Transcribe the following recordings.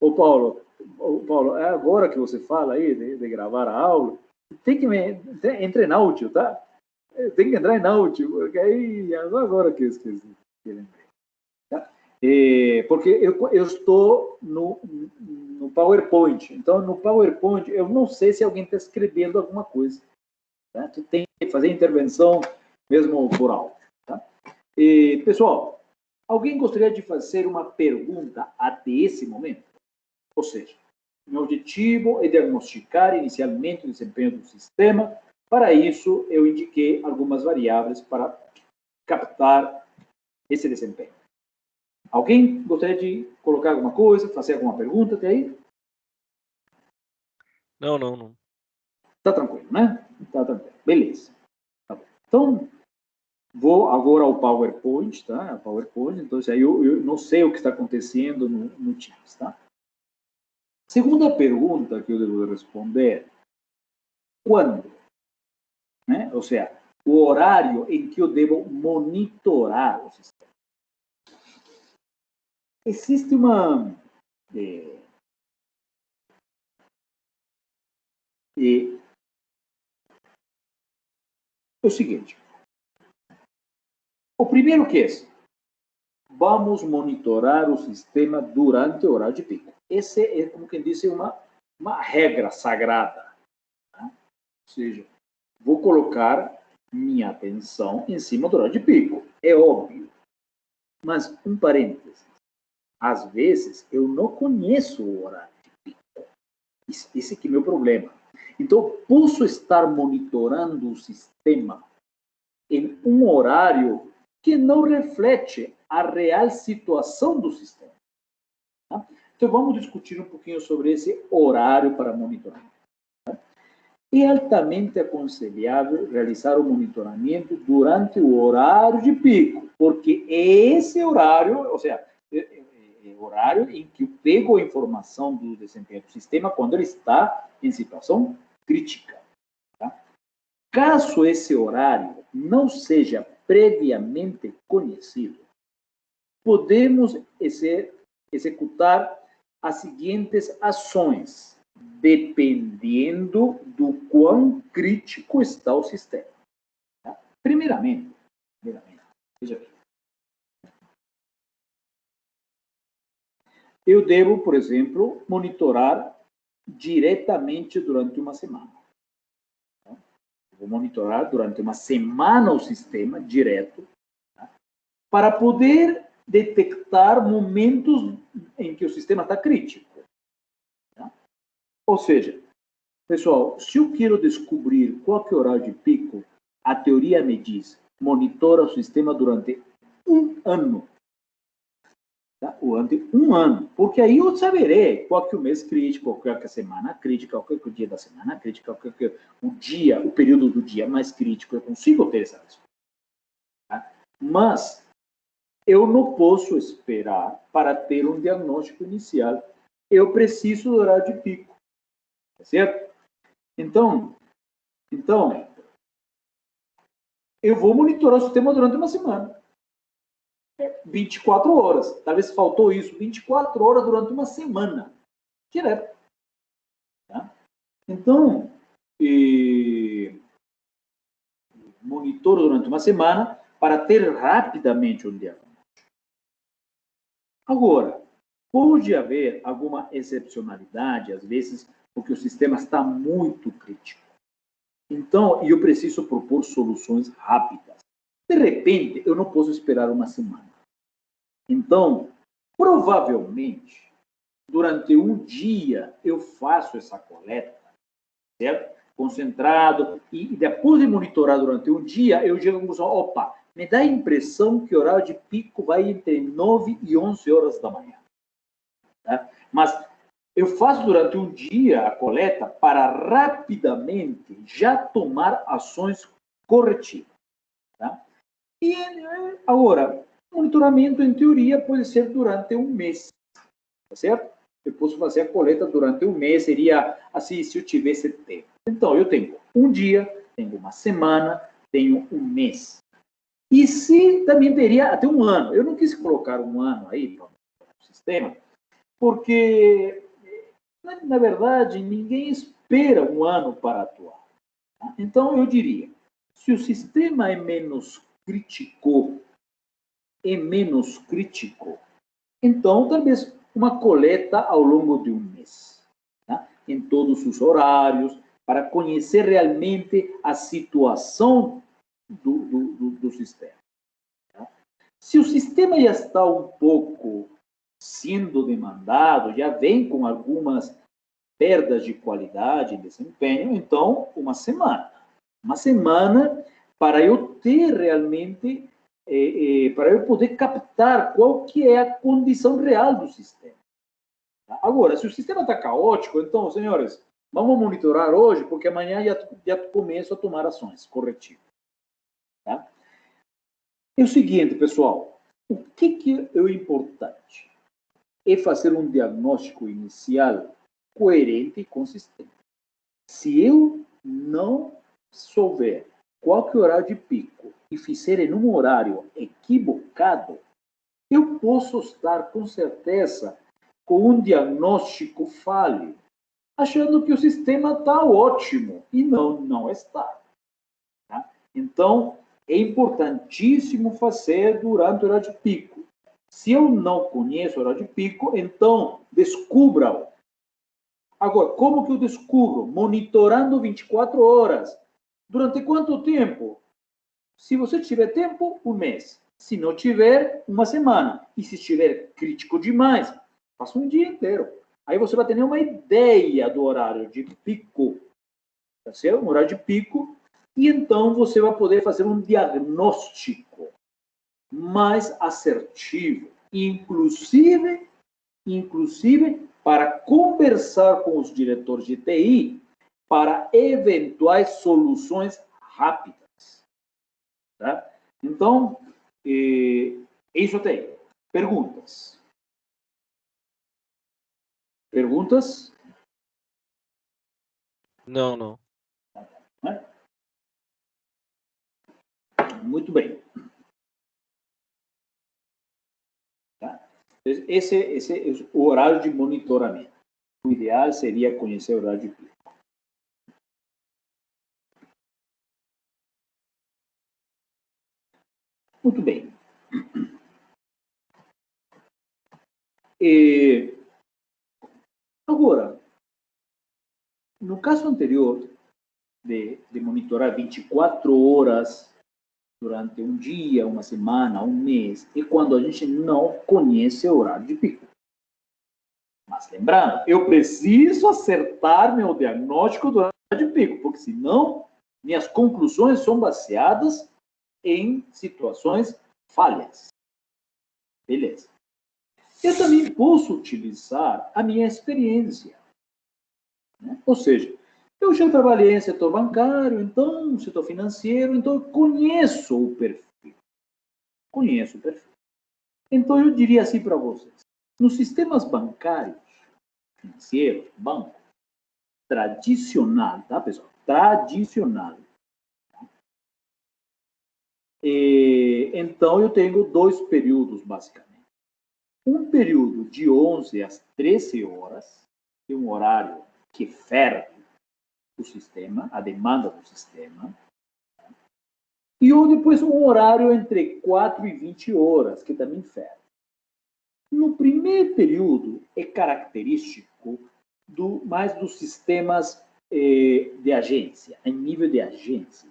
Paulo, é agora que você fala aí de gravar a aula, tem que entre em áudio, tá? Tem que entrar em áudio, porque aí, agora que eu esqueci. Tá? Porque eu estou no PowerPoint, então no PowerPoint eu não sei se alguém está escrevendo alguma coisa. Tá? Tu tem que fazer intervenção mesmo por áudio. Tá? Pessoal, alguém gostaria de fazer uma pergunta até esse momento? Ou seja, meu objetivo é diagnosticar inicialmente o desempenho do sistema. Para isso, eu indiquei algumas variáveis para captar esse desempenho. Alguém gostaria de colocar alguma coisa, fazer alguma pergunta até aí? Não. Tá tranquilo, né? Tá tranquilo. Beleza. Tá bom. Então, vou agora ao PowerPoint, tá? PowerPoint, então aí eu não sei o que está acontecendo no Teams, tá? Segunda pergunta que eu devo responder, quando? Né? Ou seja, o horário em que eu devo monitorar o sistema. Existe uma... o seguinte, o primeiro que é, vamos monitorar o sistema durante o horário de pico. Esse é, como quem disse, uma regra sagrada. Tá? Ou seja, vou colocar minha atenção em cima do horário de pico. É óbvio. Mas, um parênteses, às vezes eu não conheço o horário de pico. Esse aqui é o meu problema. Então, posso estar monitorando o sistema em um horário que não reflete a real situação do sistema. Tá? Então, vamos discutir um pouquinho sobre esse horário para monitoramento. Tá? É altamente aconselhável realizar o monitoramento durante o horário de pico, porque esse horário, ou seja, é o horário em que eu pego a informação do desempenho do sistema quando ele está em situação crítica. Tá? Caso esse horário não seja previamente conhecido, podemos executar as seguintes ações, dependendo do quão crítico está o sistema. Tá? Primeiramente, veja bem. Eu devo, por exemplo, monitorar diretamente durante uma semana. Vou monitorar durante uma semana o sistema direto, tá? Para poder detectar momentos em que o sistema está crítico. Tá? Ou seja, pessoal, se eu quero descobrir qual que é o horário de pico, a teoria me diz, monitora o sistema durante um ano. Tá? Durante um ano. Porque aí eu saberei qual que é o mês crítico, qual que é a semana crítica, qual que é o dia da semana crítica, qual que é o dia, o período do dia mais crítico. Eu consigo ter essa resposta. Tá? Mas eu não posso esperar para ter um diagnóstico inicial. Eu preciso do horário de pico. Tá certo? Então, eu vou monitorar o sistema durante uma semana. 24 horas. Talvez faltou isso. 24 horas durante uma semana. Direto. Tá? Então, monitoro durante uma semana para ter rapidamente um diagnóstico. Agora, pode haver alguma excepcionalidade, às vezes, porque o sistema está muito crítico. Então, eu preciso propor soluções rápidas. De repente, eu não posso esperar uma semana. Então, provavelmente, durante um dia, eu faço essa coleta, certo? Concentrado, e depois de monitorar durante um dia, eu chego à conclusão, opa, me dá a impressão que o horário de pico vai entre 9 e 11 horas da manhã. Tá? Mas eu faço durante um dia a coleta para rapidamente já tomar ações corretivas. Tá? E agora, monitoramento, em teoria, pode ser durante um mês. Tá certo? Eu posso fazer a coleta durante um mês, seria assim, se eu tivesse tempo. Então, eu tenho um dia, tenho uma semana, tenho um mês. E se também teria até um ano. Eu não quis colocar um ano aí para o sistema, porque, na verdade, ninguém espera um ano para atuar. Então, eu diria, se o sistema é menos crítico, então, talvez uma coleta ao longo de um mês, tá? Em todos os horários, para conhecer realmente a situação do sistema. Tá? Se o sistema já está um pouco sendo demandado, já vem com algumas perdas de qualidade e desempenho, então, uma semana. Uma semana para eu ter realmente, para eu poder captar qual que é a condição real do sistema. Agora, se o sistema está caótico, então, senhores, vamos monitorar hoje, porque amanhã já começo a tomar ações corretivas. Tá? É o seguinte, pessoal, o que é o importante? É fazer um diagnóstico inicial coerente e consistente. Se eu não souber qual que é o horário de pico e fizer em um horário equivocado, eu posso estar com certeza com um diagnóstico falho, achando que o sistema está ótimo e não está. Tá? Então, é importantíssimo fazer durante o horário de pico. Se eu não conheço o horário de pico, então descubra-o. Agora, como que eu descubro? Monitorando 24 horas. Durante quanto tempo? Se você tiver tempo, um mês. Se não tiver, uma semana. E se estiver crítico demais, faça um dia inteiro. Aí você vai ter uma ideia do horário de pico. Tá certo? Um horário de pico. E então você vai poder fazer um diagnóstico mais assertivo. Inclusive para conversar com os diretores de TI para eventuais soluções rápidas. Tá? Então, isso tem. Perguntas? Perguntas? Não. Muito bem. Tá? Esse é o horário de monitoramento. O ideal seria conhecer o horário de pico. Muito bem. Agora, no caso anterior, de monitorar 24 horas durante um dia, uma semana, um mês, é quando a gente não conhece o horário de pico. Mas lembrando, eu preciso acertar meu diagnóstico do horário de pico, porque senão minhas conclusões são baseadas em situações falhas. Beleza. Eu também posso utilizar a minha experiência. Né? Ou seja, eu já trabalhei em setor bancário, então, setor financeiro, então eu conheço o perfil. Então, eu diria assim para vocês. Nos sistemas bancários, financeiros, banco, tradicional, tá, pessoal? Tradicional. Então, eu tenho 2 períodos, basicamente. Um período de 11 às 13 horas, que é um horário que ferve o sistema, a demanda do sistema. E depois um horário entre 4 e 20 horas, que também ferve. No primeiro período, é característico mais dos sistemas de agência, em nível de agência.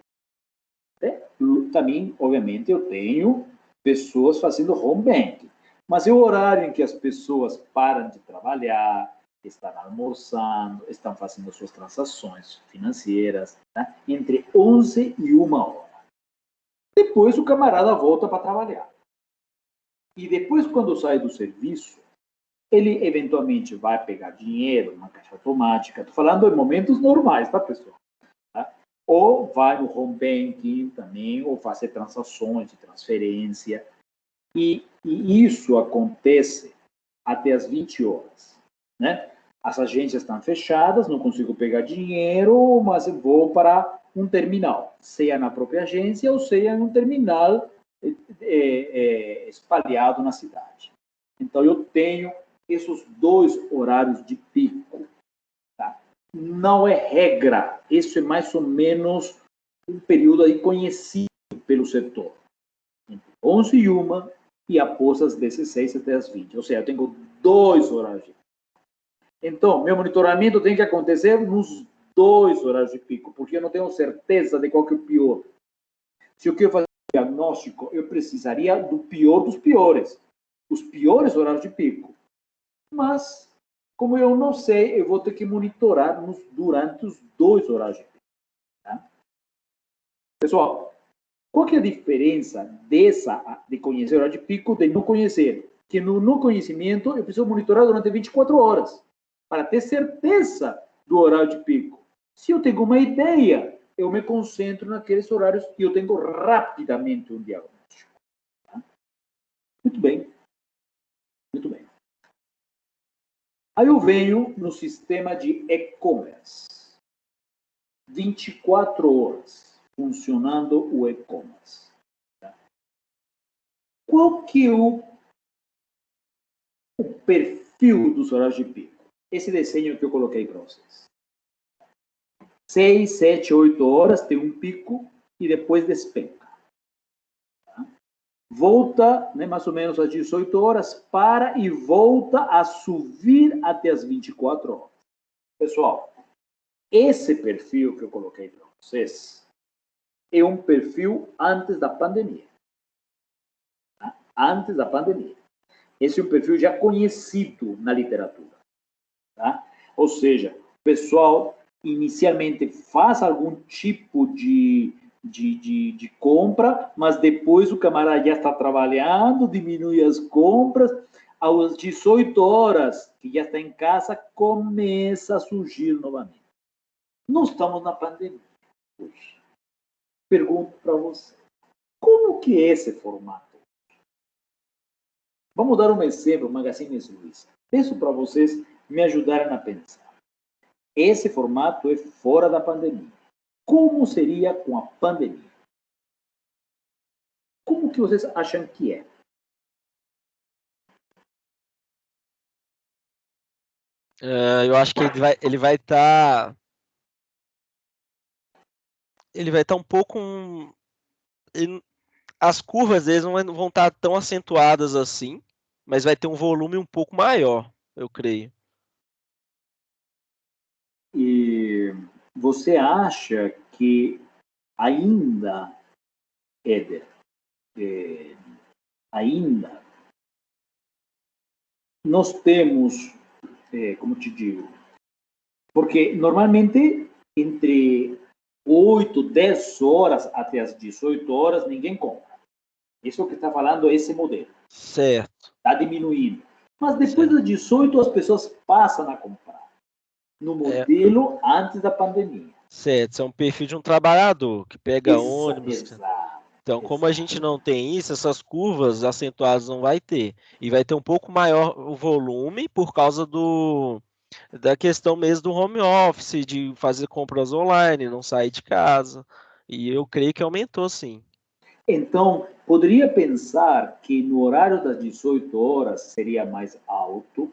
Também, obviamente, eu tenho pessoas fazendo home banking, mas é o horário em que as pessoas param de trabalhar, estão almoçando, estão fazendo suas transações financeiras, né? Entre 11 e 1 hora. Depois o camarada volta para trabalhar. E depois, quando sai do serviço, ele eventualmente vai pegar dinheiro numa caixa automática. Estou falando em momentos normais, tá, pessoal? Tá? Ou vai no home banking também, ou fazer transações de transferência. E isso acontece até as 20 horas. Né? As agências estão fechadas, não consigo pegar dinheiro, mas eu vou para um terminal, seja na própria agência ou seja em um terminal espalhado na cidade. Então, eu tenho esses 2 horários de pico. Tá? Não é regra, isso é mais ou menos um período aí conhecido pelo setor. Entre 11h01 e após as 16 até as 20. Ou seja, eu tenho 2 horários de pico. Então, meu monitoramento tem que acontecer nos 2 horários de pico, porque eu não tenho certeza de qual que é o pior. Se eu quero fazer um diagnóstico, eu precisaria do pior dos piores. Os piores horários de pico. Mas, como eu não sei, eu vou ter que monitorar durante os 2 horários de pico. Tá? Pessoal, qual que é a diferença de conhecer o horário de pico de não conhecer? Que no não conhecimento eu preciso monitorar durante 24 horas para ter certeza do horário de pico. Se eu tenho uma ideia, eu me concentro naqueles horários e eu tenho rapidamente um diagnóstico. Tá? Muito bem. Muito bem. Aí eu venho no sistema de e-commerce. 24 horas funcionando o e-commerce. Tá? Qual que é o perfil dos horários de pico? Esse desenho que eu coloquei para vocês. 6, 7, 8 horas tem um pico e depois despenca. Tá? Volta, né, mais ou menos às 18 horas, para e volta a subir até as 24 horas. Pessoal, esse perfil que eu coloquei para vocês é um perfil antes da pandemia. Tá? Antes da pandemia. Esse é um perfil já conhecido na literatura. Tá? Ou seja, o pessoal inicialmente faz algum tipo de compra, mas depois o camarada já está trabalhando, diminui as compras, às 18 horas, que já está em casa, começa a surgir novamente. Não estamos na pandemia. Puxa. Pergunto para você, como que é esse formato? Vamos dar um exemplo, Magazine Luiza. Peço para vocês me ajudarem a pensar. Esse formato é fora da pandemia. Como seria com a pandemia? Como que vocês acham que é? Eu acho que ele vai estar um pouco as curvas deles não vão estar tão acentuadas assim, mas vai ter um volume um pouco maior, eu creio. E você acha que ainda, Éder, ainda nós temos, como te digo, porque normalmente entre 8, 10 horas até as 18 horas ninguém compra. Isso é o que está falando esse modelo. Certo. Está diminuindo. Mas depois das 18 as pessoas passam a comprar. No modelo antes da pandemia. Certo, isso é um perfil de um trabalhador que pega ônibus. Exato. Então, como a gente não tem isso, essas curvas acentuadas não vai ter. E vai ter um pouco maior o volume por causa da questão mesmo do home office, de fazer compras online, não sair de casa. E eu creio que aumentou, sim. Então, poderia pensar que no horário das 18 horas seria mais alto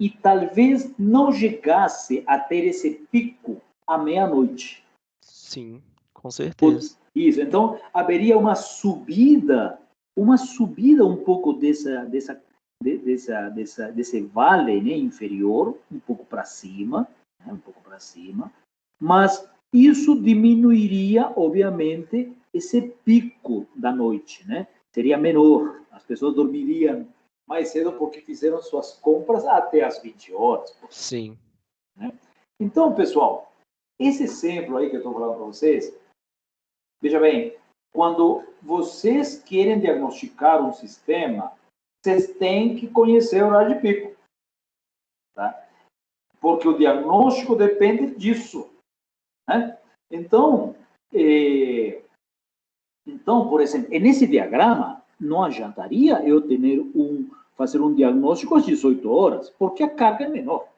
e talvez não chegasse a ter esse pico à meia-noite. Sim, com certeza. Isso, então haveria uma subida um pouco desse vale, né, inferior, um pouco para cima, né, mas isso diminuiria, obviamente, esse pico da noite, né? Seria menor, as pessoas dormiriam mais cedo porque fizeram suas compras até as 20 horas. Sim. Né? Então, pessoal, esse exemplo aí que eu estou falando para vocês, veja bem, quando vocês querem diagnosticar um sistema, vocês têm que conhecer o horário de pico. Tá? Porque o diagnóstico depende disso. Né? Então, por exemplo, nesse diagrama, não adiantaria eu fazer um diagnóstico às 18 horas, porque a carga é menor.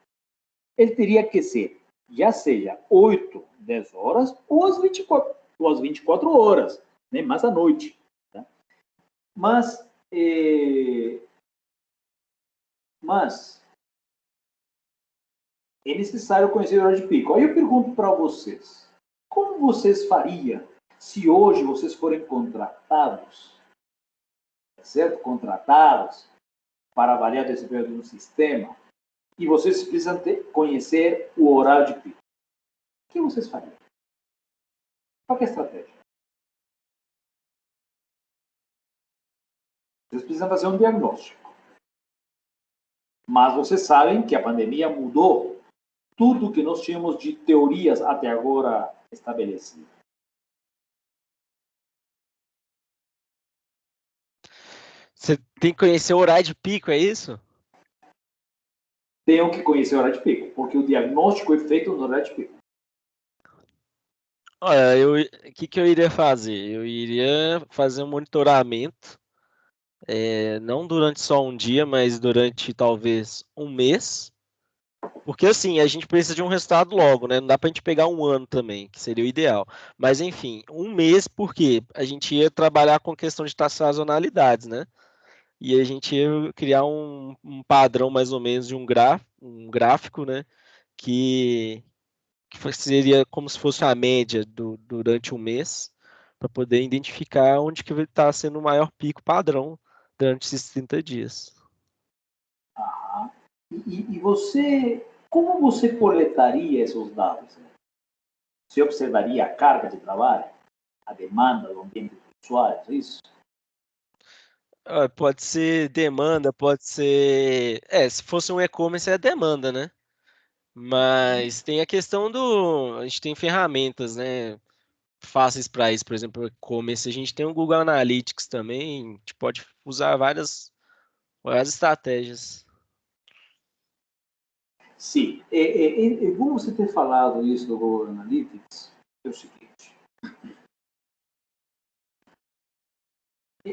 Ele teria que ser, já seja 8, 10 horas ou às 24 horas, né? Mais à noite. Tá? Mas, Mas é necessário conhecer o horário de pico. Aí eu pergunto para vocês, como vocês fariam se hoje vocês forem contratados, certo? Contratados para avaliar o desempenho de um sistema, e vocês precisam conhecer o horário de pico. O que vocês fariam? Qual é a estratégia? Vocês precisam fazer um diagnóstico. Mas vocês sabem que a pandemia mudou tudo que nós tínhamos de teorias até agora estabelecidas. Você tem que conhecer o horário de pico, é isso? Tenho que conhecer o horário de pico, porque o diagnóstico é feito no horário de pico. Olha, o que eu iria fazer? Eu iria fazer um monitoramento, não durante só um dia, mas durante talvez um mês. Porque assim, a gente precisa de um resultado logo, né? Não dá pra gente pegar um ano também, que seria o ideal. Mas enfim, um mês, porque a gente ia trabalhar com questão de sazonalidades, né? E a gente ia criar um padrão mais ou menos de um gráfico, né? Que seria como se fosse a média durante um mês, para poder identificar onde que está sendo o maior pico padrão durante esses 30 dias. Ah, e você, como você coletaria esses dados? Você observaria a carga de trabalho, a demanda do ambiente dos usuários, é isso? Pode ser demanda, pode ser. Se fosse um e-commerce é demanda, né? Mas tem a questão do. A gente tem ferramentas, né? Fáceis para isso, por exemplo, e-commerce. A gente tem o Google Analytics também. A gente pode usar várias estratégias. Sim, é bom você ter falado isso do Google Analytics. É o seguinte: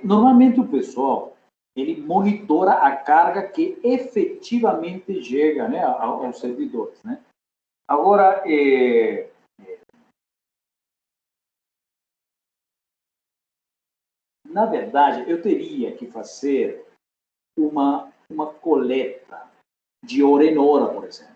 normalmente o pessoal ele monitora a carga que efetivamente chega, né, aos servidores, né? Agora, na verdade, eu teria que fazer uma coleta de hora em hora, por exemplo.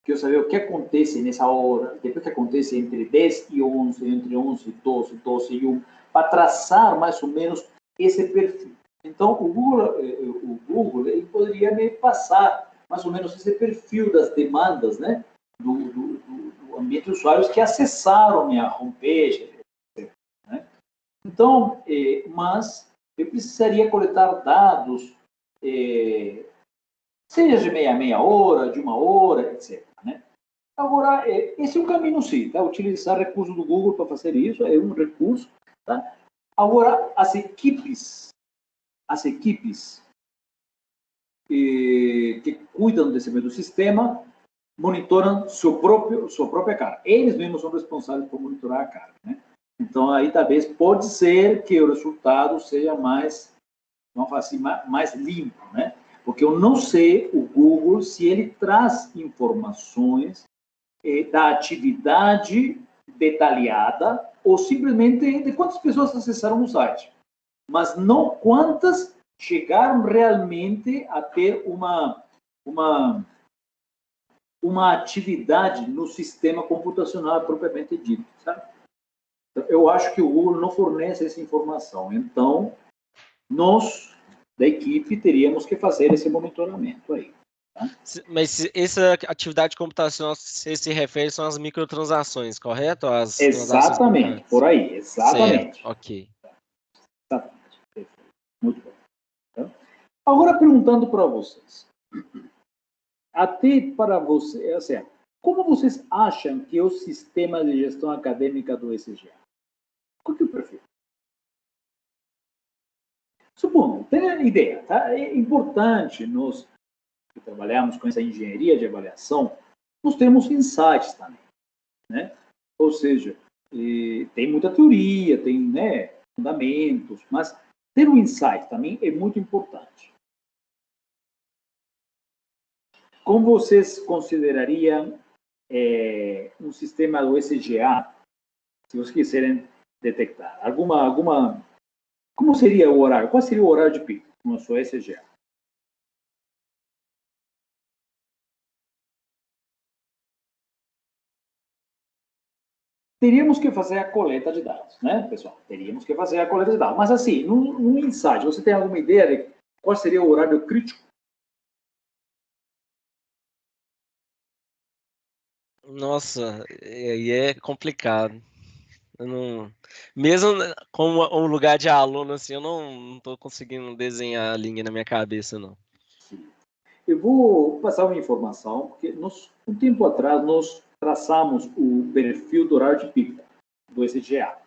Que eu saber o que acontece nessa hora, depois que acontece entre 10 e 11, entre 11 e 12, 12 e 1, para traçar mais ou menos esse perfil. Então, o Google ele poderia me passar mais ou menos esse perfil das demandas, né, do ambiente de usuários que acessaram minha homepage, etc., né? Então, mas eu precisaria coletar dados, seja de meia hora, de uma hora, etc., né? Agora, esse é um caminho sim, tá? Utilizar recursos do Google para fazer isso é um recurso, tá? Agora, as equipes que cuidam desse mesmo sistema monitoram sua própria carga. Eles mesmos são responsáveis por monitorar a carga, né? Então, aí talvez pode ser que o resultado seja mais, vamos falar assim, mais limpo, né? Porque eu não sei o Google se ele traz informações da atividade detalhada ou simplesmente de quantas pessoas acessaram o site, mas não quantas chegaram realmente a ter uma atividade no sistema computacional propriamente dito, sabe? Eu acho que o Google não fornece essa informação. Então, nós, da equipe, teríamos que fazer esse monitoramento aí. Tá? Mas essa atividade computacional se refere são as microtransações, correto? As transações Exatamente, bancárias. por aí, Certo, exatamente. ok. Exatamente. Muito bom. Tá? Agora, perguntando para vocês, até para você, assim, como vocês acham que é o sistema de gestão acadêmica do ECGA? Qual que é o perfil? Supondo, tenha ideia, tá? É importante nós que trabalhamos com essa engenharia de avaliação, nós temos insights também, né? Ou seja, tem muita teoria, tem, né, fundamentos, mas ter um insight também é muito importante. Como vocês considerariam um sistema do ECGA, se vocês quiserem detectar? Como seria o horário? Qual seria o horário de pico no seu ECGA? teríamos que fazer a coleta de dados, né, pessoal? Teríamos que fazer a coleta de dados. Mas, assim, num insight, você tem alguma ideia de qual seria o horário crítico? Nossa, aí é complicado. Eu não... Mesmo como um lugar de aluno, assim, eu não tô conseguindo desenhar a linha na minha cabeça, não. Eu vou passar uma informação, porque um tempo atrás nós traçamos o perfil do horário de pico do SGA.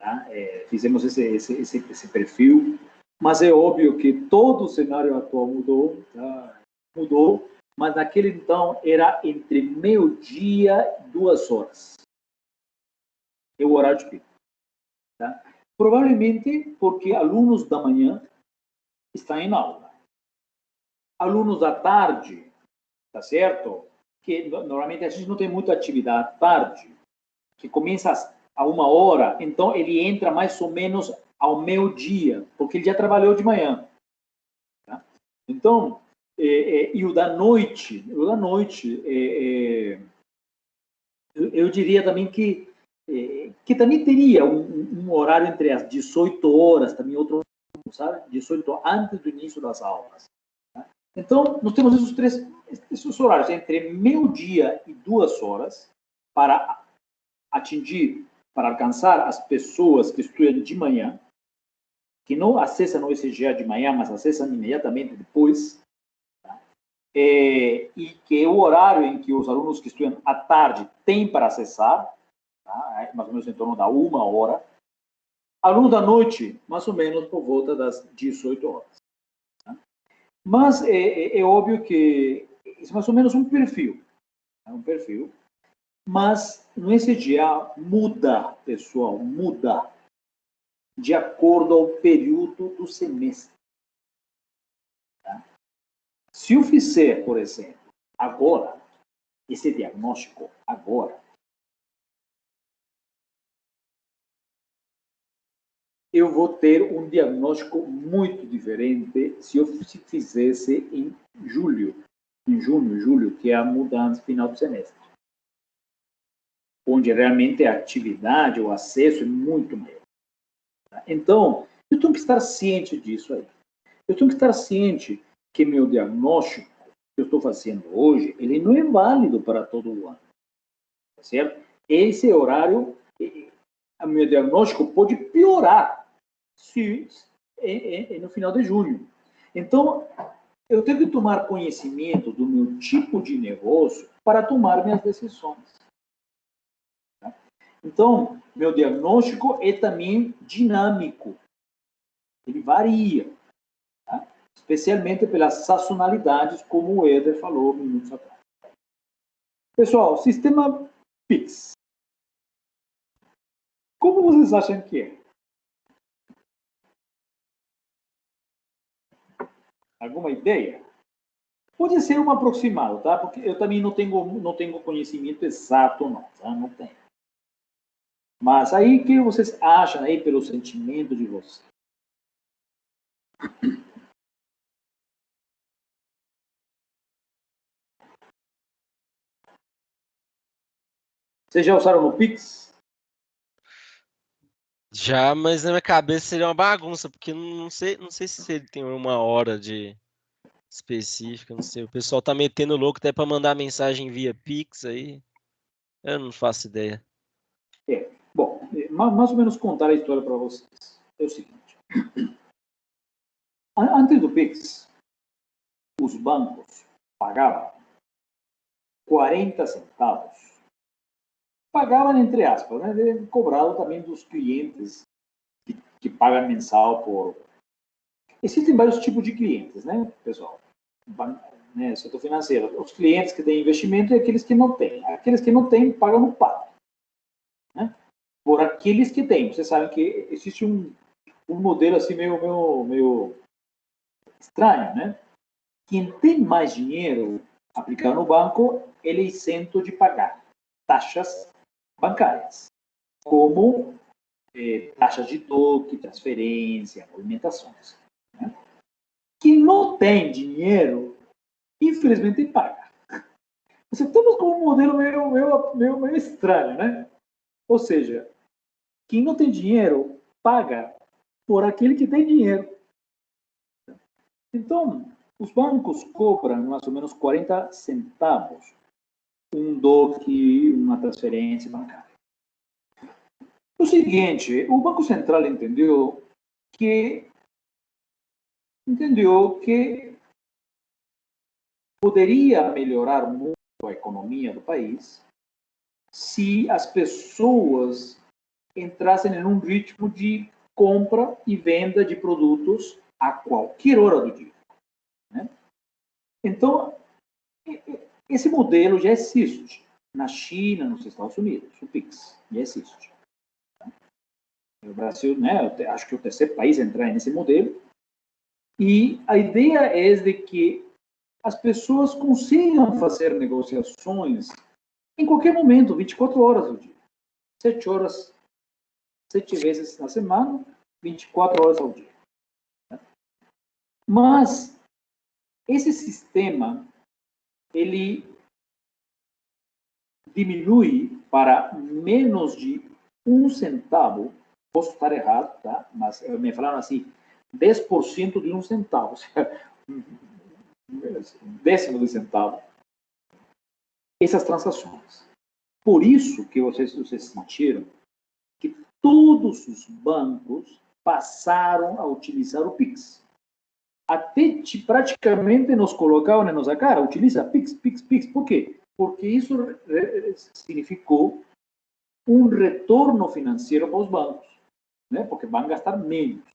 Tá? Fizemos esse perfil, mas é óbvio que todo o cenário atual mudou, tá? Mudou, mas naquele então era entre meio-dia e 2 horas. É o horário de pico. Tá? Provavelmente porque alunos da manhã estão em aula. Alunos da tarde, tá certo? Que normalmente a gente não tem muita atividade à tarde, que começa a 1 hora, então ele entra mais ou menos ao meio-dia, porque ele já trabalhou de manhã. Tá? Então, e o da noite, eu diria também que também teria um horário entre as 18 horas, também outro, sabe? 18 antes do início das aulas. Tá? Então, nós temos esses horários entre meio-dia e 2 horas para atingir, para alcançar as pessoas que estudam de manhã, que não acessam o SGA de manhã, mas acessam imediatamente depois, tá? E que é o horário em que os alunos que estudam à tarde têm para acessar, tá? Mais ou menos em torno da 1 hora. Aluno da noite, mais ou menos por volta das 18 horas. Tá? Mas é óbvio que isso é mais ou menos um perfil. É um perfil. Mas no SGA muda, pessoal, muda de acordo ao período do semestre. Tá? Se eu fizer, por exemplo, agora, esse diagnóstico agora, eu vou ter um diagnóstico muito diferente se eu fizesse em julho, julho, que é a mudança final do semestre, onde realmente a atividade, o acesso é muito maior. Tá? Então, eu tenho que estar ciente disso aí. Eu tenho que estar ciente que meu diagnóstico que eu estou fazendo hoje, ele não é válido para todo o ano. Tá certo? Esse horário, o meu diagnóstico pode piorar no final de junho. Então, eu tenho que tomar conhecimento do meu tipo de negócio para tomar minhas decisões. Tá? Então, meu diagnóstico é também dinâmico. Ele varia. Tá? Especialmente pelas sazonalidades, como o Éder falou minutos atrás. Pessoal, sistema PIX. Como vocês acham que é? Alguma ideia? Pode ser um aproximado, tá? Porque eu também não tenho conhecimento exato, não, tá? Não tenho. Mas aí, o que vocês acham aí pelo sentimento de vocês? Vocês já usaram no Pix? Já, mas na minha cabeça seria uma bagunça, porque não sei se ele tem uma hora de específica, não sei. O pessoal tá metendo louco até para mandar mensagem via Pix aí. Eu não faço ideia. Bom, mais ou menos contar a história para vocês. É o seguinte. Antes do Pix, os bancos pagavam 40 centavos. Pagavam entre aspas, né? Cobrado também dos clientes que pagam mensal por... Existem vários tipos de clientes, né, pessoal? Né, setor financeiro. Os clientes que têm investimento e aqueles que não têm. Aqueles que não têm pagam no PAD. Né? Por aqueles que têm. Vocês sabem que existe um modelo assim meio estranho, né? Quem tem mais dinheiro aplicado no banco, ele é isento de pagar taxas bancárias, como taxas de toque, transferência, movimentações. Né? Quem não tem dinheiro, infelizmente paga. Você temos como um modelo meio estranho, né? Ou seja, quem não tem dinheiro paga por aquele que tem dinheiro. Então, os bancos cobram mais ou menos 40 centavos um DOC, uma transferência bancária. O seguinte, o Banco Central entendeu que poderia melhorar muito a economia do país se as pessoas entrassem em um ritmo de compra e venda de produtos a qualquer hora do dia. Né? Então, esse modelo já existe na China, nos Estados Unidos, o PIX, já existe. O Brasil, né, acho que é o terceiro país a entrar nesse modelo. E a ideia é de que as pessoas consigam fazer negociações em qualquer momento, 24 horas do dia. 7 horas, 7 vezes na semana, 24 horas ao dia. Mas esse sistema, ele diminui para menos de 1 centavo. Posso estar errado, tá? Mas me falaram assim, 10% de 1 centavo. Décimo de centavo. Essas transações. Por isso que vocês sentiram que todos os bancos passaram a utilizar o Pix. Até praticamente nos colocavam na nossa cara, utiliza Pix, Pix, Pix. Por quê? Porque isso significou um retorno financeiro para os bancos, né? Porque vão gastar menos.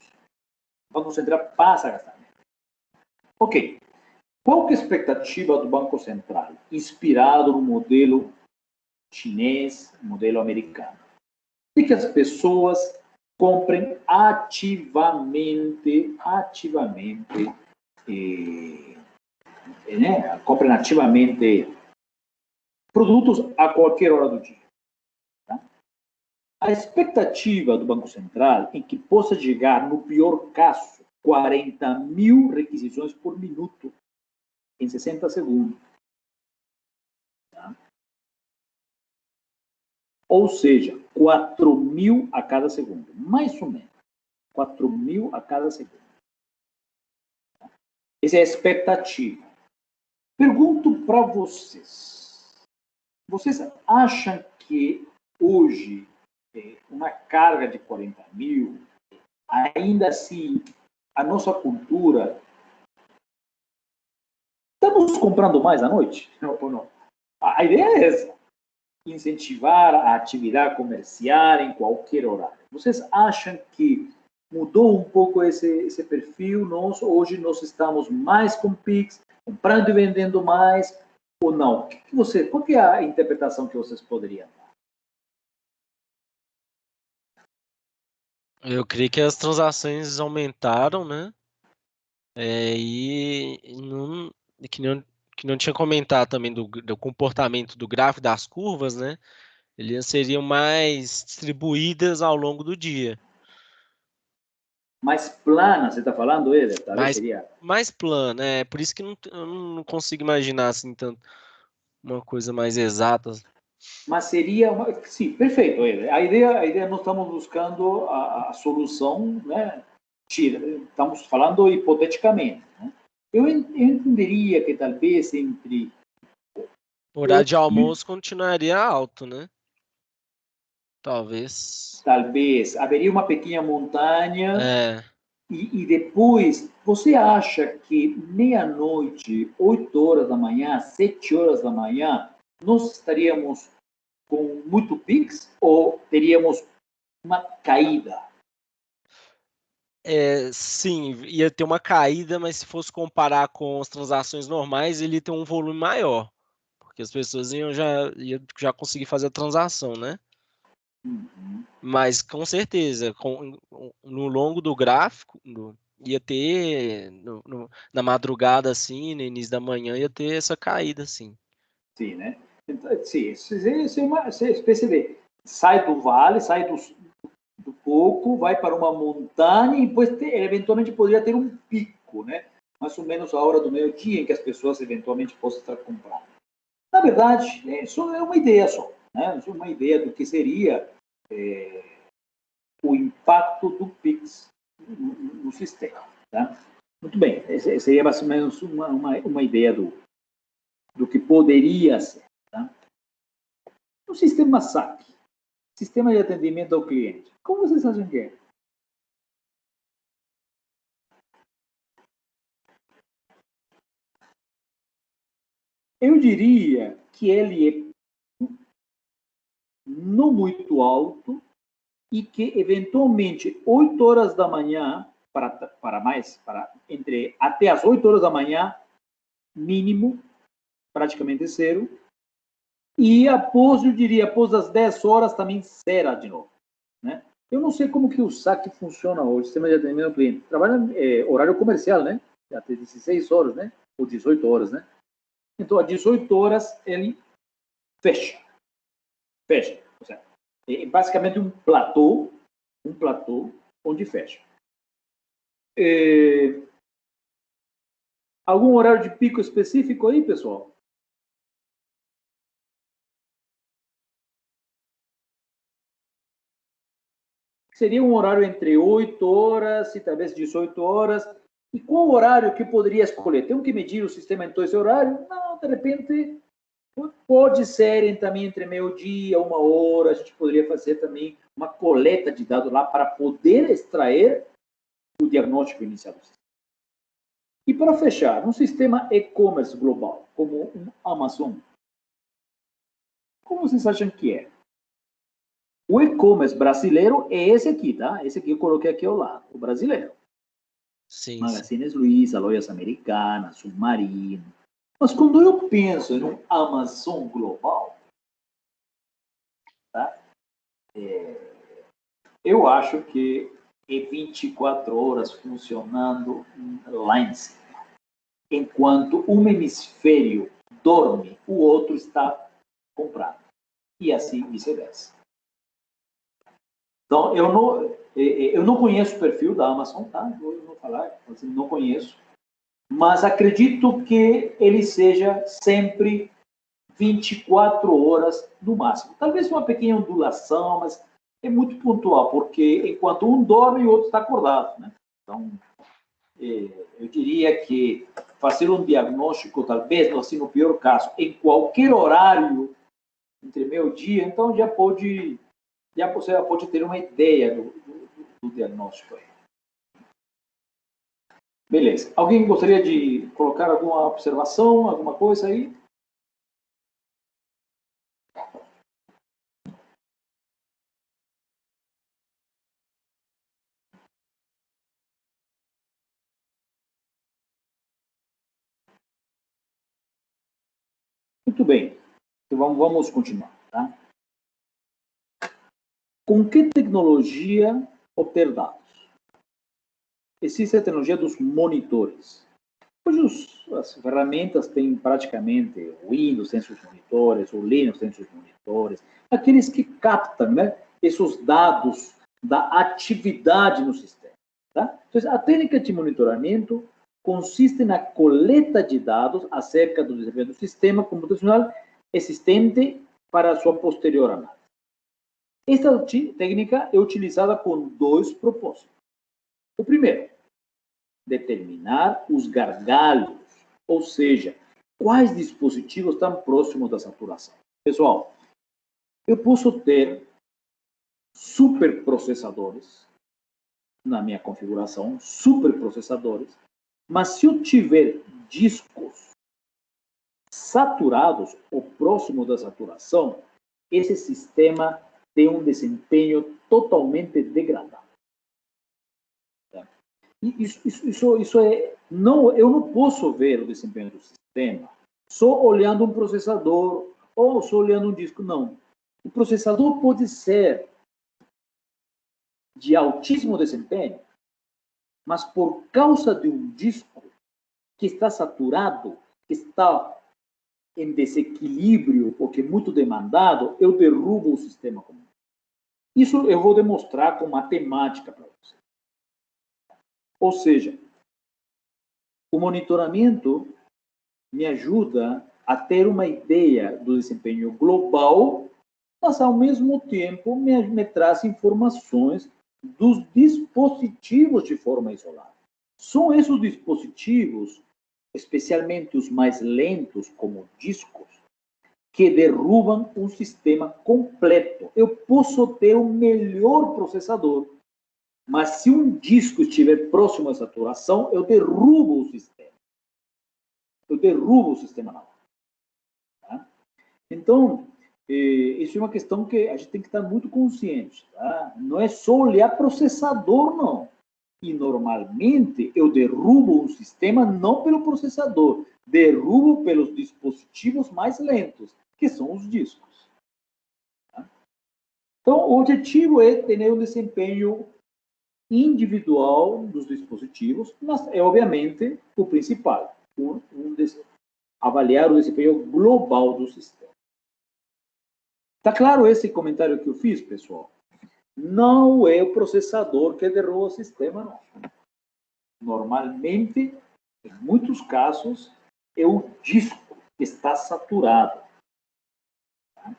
O Banco Central passa a gastar menos. Ok. Qual que é a expectativa do Banco Central, inspirado no modelo chinês, modelo americano? De que as pessoas comprem ativamente, né? Comprem ativamente produtos a qualquer hora do dia. Tá? A expectativa do Banco Central é que possa chegar, no pior caso, 40 mil requisições por minuto em 60 segundos. Tá? Ou seja, 4 mil a cada segundo. Mais ou menos. 4 mil a cada segundo. Tá? Essa é a expectativa. Pergunto para vocês. Vocês acham que hoje uma carga de 40 mil, ainda assim, a nossa cultura... Estamos comprando mais à noite? Não, ou não? A ideia é essa. Incentivar a atividade comercial em qualquer horário. Vocês acham que mudou um pouco esse perfil? Hoje nós estamos mais com Pix, comprando e vendendo mais, ou não? Qual que é a interpretação que vocês poderiam dar? Eu creio que as transações aumentaram, né? E não, que não tinha comentado também do comportamento do gráfico das curvas, né? Eles seriam mais distribuídas ao longo do dia. Mais plana, você está falando, Eder? Talvez seria. Mais plana, por isso que eu não consigo imaginar assim tanto uma coisa mais exata. Mas seria sim, perfeito, Eder. A ideia nós estamos buscando a solução, né? Estamos falando hipoteticamente, né? Eu entenderia que talvez entre O horário de almoço continuaria alto, né? Talvez haveria uma pequena montanha e depois você acha que meia-noite, 8 horas da manhã, 7 horas da manhã, nós estaríamos com muito Pix ou teríamos uma caída? Sim, ia ter uma caída, mas se fosse comparar com as transações normais, ele tem um volume maior, porque as pessoas iam já conseguir fazer a transação, né? Uhum. Mas com certeza, no longo do gráfico, ia ter na madrugada assim, no início da manhã, ia ter essa caída assim. Sim, né? Então, sim, isso é uma espécie de sai do vale, sai do pouco, vai para uma montanha e depois eventualmente poderia ter um pico, né? Mais ou menos a hora do meio-dia em que as pessoas eventualmente possam estar comprando. Na verdade, isso é uma ideia só, né? Isso é uma ideia do que seria o impacto do PIX no sistema. Tá? Muito bem, essa seria mais ou menos uma ideia do que poderia ser. Tá? O sistema SAP, Sistema de Atendimento ao Cliente, como vocês acham que é? Eu diria que ele é não muito alto e que, eventualmente, 8 horas da manhã, até as 8 horas da manhã, mínimo, praticamente zero, e após, eu diria, após as 10 horas, também zera de novo. Né? Eu não sei como que o SAC funciona, o Sistema de Atendimento ao Cliente. Trabalha horário comercial, né? Até 16 horas, né? Ou 18 horas, né? Então, às 18 horas, ele fecha. Fecha. É basicamente um platô onde fecha. Algum horário de pico específico aí, pessoal? Seria um horário entre 8 horas e talvez 18 horas. E qual horário que poderia escolher? Tem que medir o sistema em todo esse horário? Não, de repente, pode ser também entre meio-dia, 1 hora, a gente poderia fazer também uma coleta de dados lá para poder extrair o diagnóstico inicial do sistema. E para fechar, um sistema e-commerce global, como um Amazon, como vocês acham que é? O e-commerce brasileiro é esse aqui, tá? Esse aqui eu coloquei aqui ao lado, o brasileiro. Sim, Magazine Luiza, Lojas Americanas, Submarino. Mas quando eu penso em um Amazon global, tá? Eu acho que é 24 horas funcionando lá em cima. Enquanto um hemisfério dorme, o outro está comprado. E assim vice-versa. Então, eu não conheço o perfil da Amazon, tá? Vou falar, assim, não conheço. Mas acredito que ele seja sempre 24 horas no máximo. Talvez uma pequena ondulação, mas é muito pontual, porque enquanto um dorme, o outro está acordado. Né? Então, eu diria que fazer um diagnóstico, talvez, assim, no pior caso, em qualquer horário, entre meio-dia, então você já pode ter uma ideia do diagnóstico aí. Beleza. Alguém gostaria de colocar alguma observação, alguma coisa aí? Muito bem. Então vamos continuar. Tá? Com que tecnologia obter dados? Existe a tecnologia dos monitores. Hoje as ferramentas têm praticamente, o Windows tem seus monitores, o Linux tem seus monitores, aqueles que captam, né, esses dados da atividade no sistema. Tá? Então, a técnica de monitoramento consiste na coleta de dados acerca do desempenho do sistema computacional existente para a sua posterior análise. Esta técnica é utilizada com 2 propósitos. O primeiro, determinar os gargalos, ou seja, quais dispositivos estão próximos da saturação. Pessoal, eu posso ter superprocessadores na minha configuração, superprocessadores, mas se eu tiver discos saturados ou próximos da saturação, esse sistema tem um desempenho totalmente degradado. Isso é, não, eu não posso ver o desempenho do sistema só olhando um processador ou só olhando um disco, não. O processador pode ser de altíssimo desempenho, mas por causa de um disco que está saturado, que está em desequilíbrio, porque é muito demandado, eu derrubo o sistema comum. Isso eu vou demonstrar com matemática para você. Ou seja, o monitoramento me ajuda a ter uma ideia do desempenho global mas ao mesmo tempo me traz informações dos dispositivos de forma isolada. São esses dispositivos, especialmente os mais lentos, como discos, que derrubam um sistema completo. Eu posso ter o melhor processador, mas se um disco estiver próximo à saturação, eu derrubo o sistema. Eu derrubo o sistema na hora. Tá? Então, isso é uma questão que a gente tem que estar muito consciente. Tá? Não é só olhar processador, não. E, normalmente, eu derrubo um sistema não pelo processador, derrubo pelos dispositivos mais lentos, que são os discos. Tá? Então, o objetivo é ter um desempenho individual dos dispositivos, mas é, obviamente, o principal, avaliar o desempenho global do sistema. Está claro esse comentário que eu fiz, pessoal? Não é o processador que derruba o sistema, não. Normalmente, em muitos casos, é o disco que está saturado. Tá?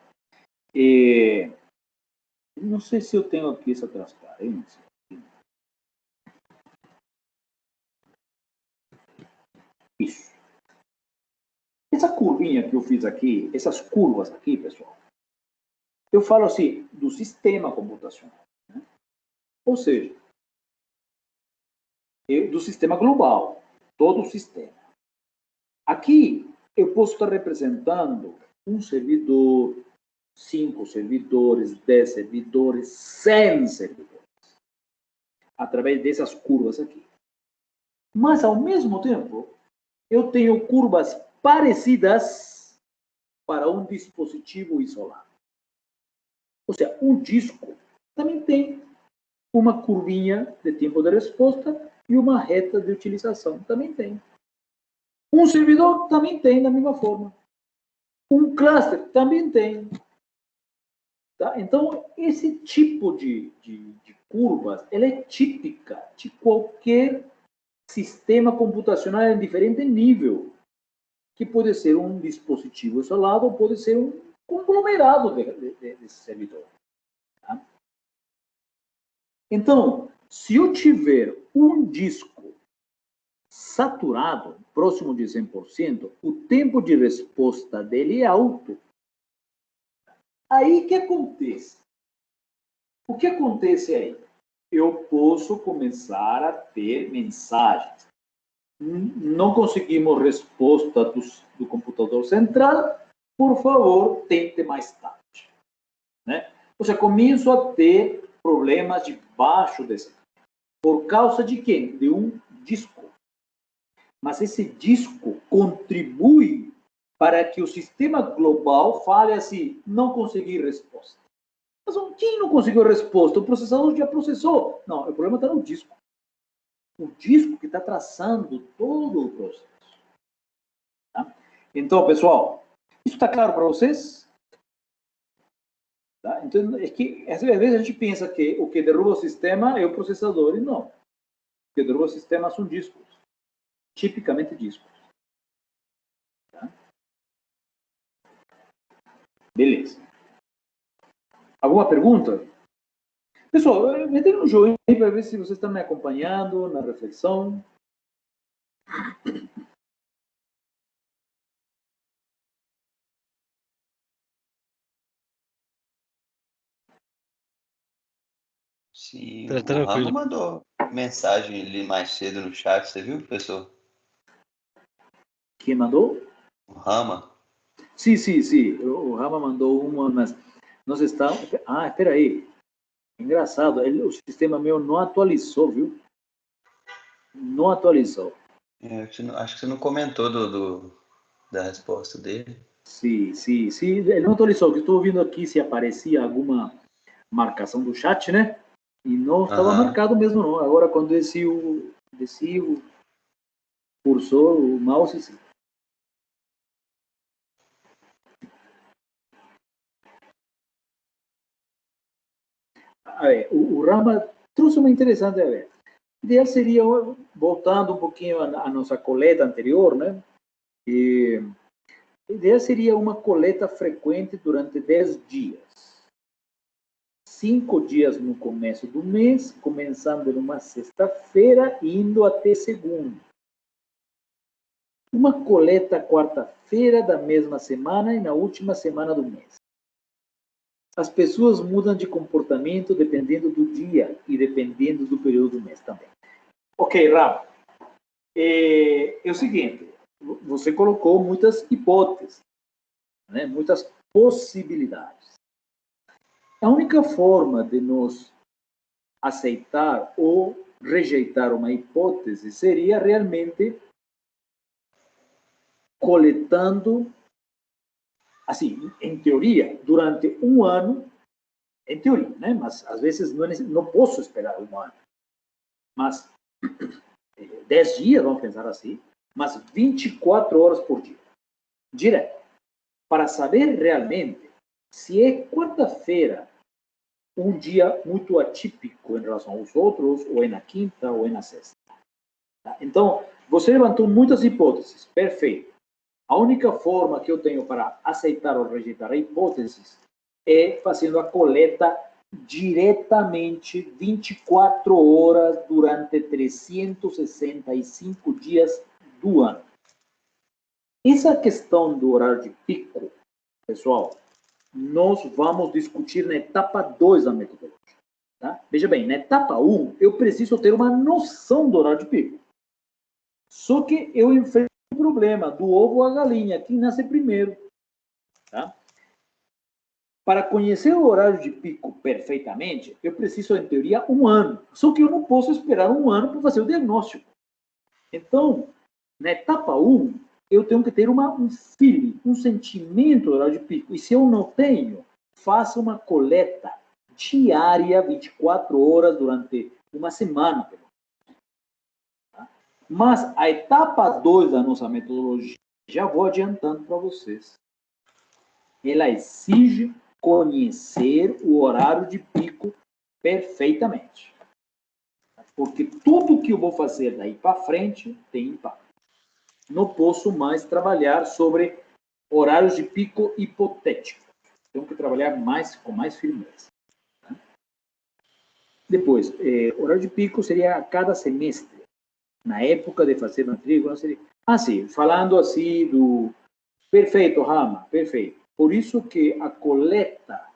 Não sei se eu tenho aqui essa transparência. Isso. Essa curvinha que eu fiz aqui, essas curvas aqui, pessoal, eu falo assim, do sistema computacional. Né? Ou seja, do sistema global, todo o sistema. Aqui, eu posso estar representando um servidor, 5 servidores, 10 servidores, 100 servidores, através dessas curvas aqui. Mas, ao mesmo tempo, eu tenho curvas parecidas para um dispositivo isolado. Ou seja, um disco também tem uma curvinha de tempo de resposta e uma reta de utilização. Também tem. Um servidor também tem da mesma forma. Um cluster também tem. Tá? Então, esse tipo de curvas, ela é típica de qualquer sistema computacional em diferente nível, que pode ser um dispositivo isolado ou pode ser um conglomerado desse servidor. Tá? Então, se eu tiver um disco saturado, próximo de 100%, o tempo de resposta dele é alto. Aí, o que acontece? O que acontece aí? Eu posso começar a ter mensagens. Não conseguimos resposta do computador central, por favor, tente mais tarde. Né? Ou seja, começo a ter problemas debaixo desse. Por causa de quem? De um disco. Mas esse disco contribui para que o sistema global fale assim, não consegui resposta. Mas quem não conseguiu resposta? O processador já processou. Não, o problema está no disco. O disco que está traçando todo o processo. Tá? Então, pessoal, isso está claro para vocês? Tá? Então, é que às vezes a gente pensa que o que derruba o sistema é o processador, e não. O que derruba o sistema são discos. Tipicamente discos. Tá? Beleza. Alguma pergunta? Pessoal, me dê um joinha para ver se vocês estão me acompanhando na reflexão. Sim, Tá o tranquilo. Rama mandou mensagem ali mais cedo no chat, você viu, professor? Quem mandou? O Rama. Sim. O Rama mandou uma, mas nós estamos... Ah, espera aí. Engraçado, o sistema meu não atualizou, viu? Não atualizou. Acho que você não comentou da resposta dele. Sim. Ele não atualizou. Eu estou ouvindo aqui se aparecia alguma marcação do chat, né? E não estava marcado mesmo, não. Agora, quando desci o cursor, o mouse, sim. O Rama trouxe uma interessante. O ideal seria, voltando um pouquinho à nossa coleta anterior, né? O ideal seria uma coleta frequente durante 10 dias. 5 dias no começo do mês, começando numa sexta-feira e indo até segunda. Uma coleta quarta-feira da mesma semana e na última semana do mês. As pessoas mudam de comportamento dependendo do dia e dependendo do período do mês também. Ok, Rafa. É o seguinte, você colocou muitas hipóteses, né? Muitas possibilidades. A única forma de nós aceitar ou rejeitar uma hipótese seria realmente coletando, assim, em teoria, durante um ano, em teoria, né? Mas às vezes não posso esperar um ano. Mas 10 dias, vamos pensar assim, mas 24 horas por dia, direto, para saber realmente se é quarta-feira um dia muito atípico em relação aos outros, ou é na quinta, ou é na sexta. Tá? Então, você levantou muitas hipóteses, perfeito. A única forma que eu tenho para aceitar ou rejeitar hipóteses é fazendo a coleta diretamente 24 horas durante 365 dias do ano. Essa questão do horário de pico, pessoal, nós vamos discutir na etapa 2 da metodologia. Tá? Veja bem, na etapa 1, eu preciso ter uma noção do horário de pico. Só que eu enfrento o problema do ovo à galinha, quem nasce primeiro. Tá? Para conhecer o horário de pico perfeitamente, eu preciso, em teoria, um ano. Só que eu não posso esperar um ano para fazer o diagnóstico. Então, na etapa 1, eu tenho que ter um feeling, um sentimento do horário de pico. E se eu não tenho, faça uma coleta diária, 24 horas, durante uma semana. Tá? Mas a etapa 2 da nossa metodologia, já vou adiantando para vocês, ela exige conhecer o horário de pico perfeitamente. Porque tudo que eu vou fazer daí para frente tem impacto. Não posso mais trabalhar sobre horários de pico hipotéticos. Tenho que trabalhar com mais firmeza. Tá? Depois, horário de pico seria a cada semestre. Na época de fazer matrícula, seria... sim, falando assim do... Perfeito, Rama, perfeito. Por isso que a coleta,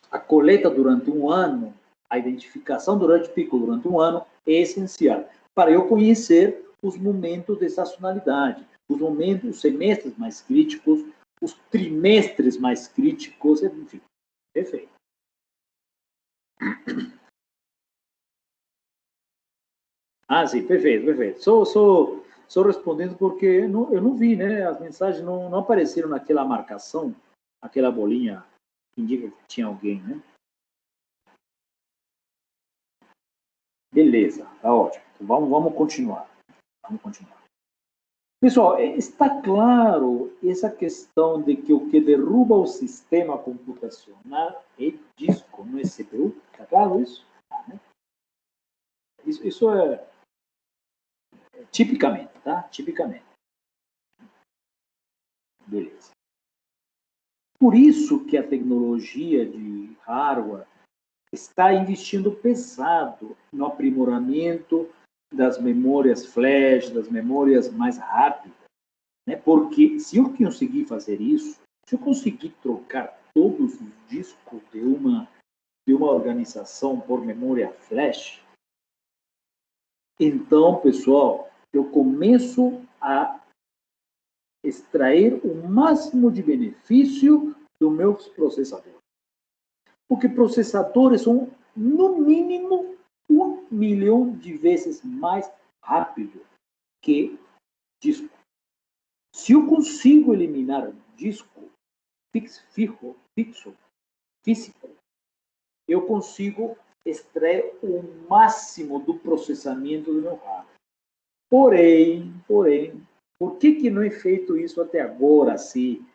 a coleta durante um ano, a identificação do horário de pico durante um ano é essencial para eu conhecer os momentos de sazonalidade, os semestres mais críticos, os trimestres mais críticos, enfim. Perfeito. Sim, perfeito. Só respondendo porque eu não vi, né? As mensagens não apareceram naquela marcação, aquela bolinha que indica que tinha alguém, né? Beleza, tá ótimo. Então, vamos continuar. Pessoal, está claro essa questão de que o que derruba o sistema computacional é disco, não é CPU? Está claro isso? Né? Isso é tipicamente, tá? Tipicamente. Beleza. Por isso que a tecnologia de hardware está investindo pesado no aprimoramento das memórias flash, das memórias mais rápidas, né? Porque se eu conseguir fazer isso, se eu conseguir trocar todos os discos de uma organização por memória flash, então, pessoal, eu começo a extrair o máximo de benefício dos meus processadores. Porque processadores são, no mínimo, 1 milhão de vezes mais rápido que disco. Se eu consigo eliminar disco físico, eu consigo extrair o máximo do processamento do meu hardware. Porém, por que não é feito isso até agora, assim,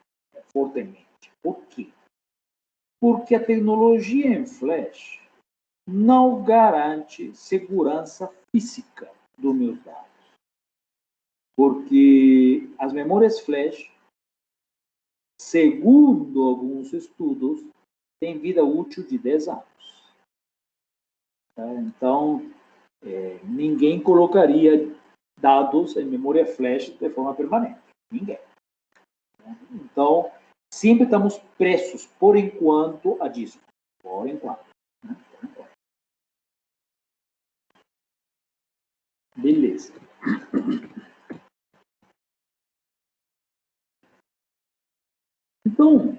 fortemente? Por quê? Porque a tecnologia em flash não garante segurança física dos meus dados. Porque as memórias flash segundo alguns estudos, tem vida útil de 10 anos. Tá? Então, ninguém colocaria dados em memória flash de forma permanente. Ninguém. Então, sempre estamos presos, por enquanto, a disco. Por enquanto. Né? Por enquanto. Beleza. Então,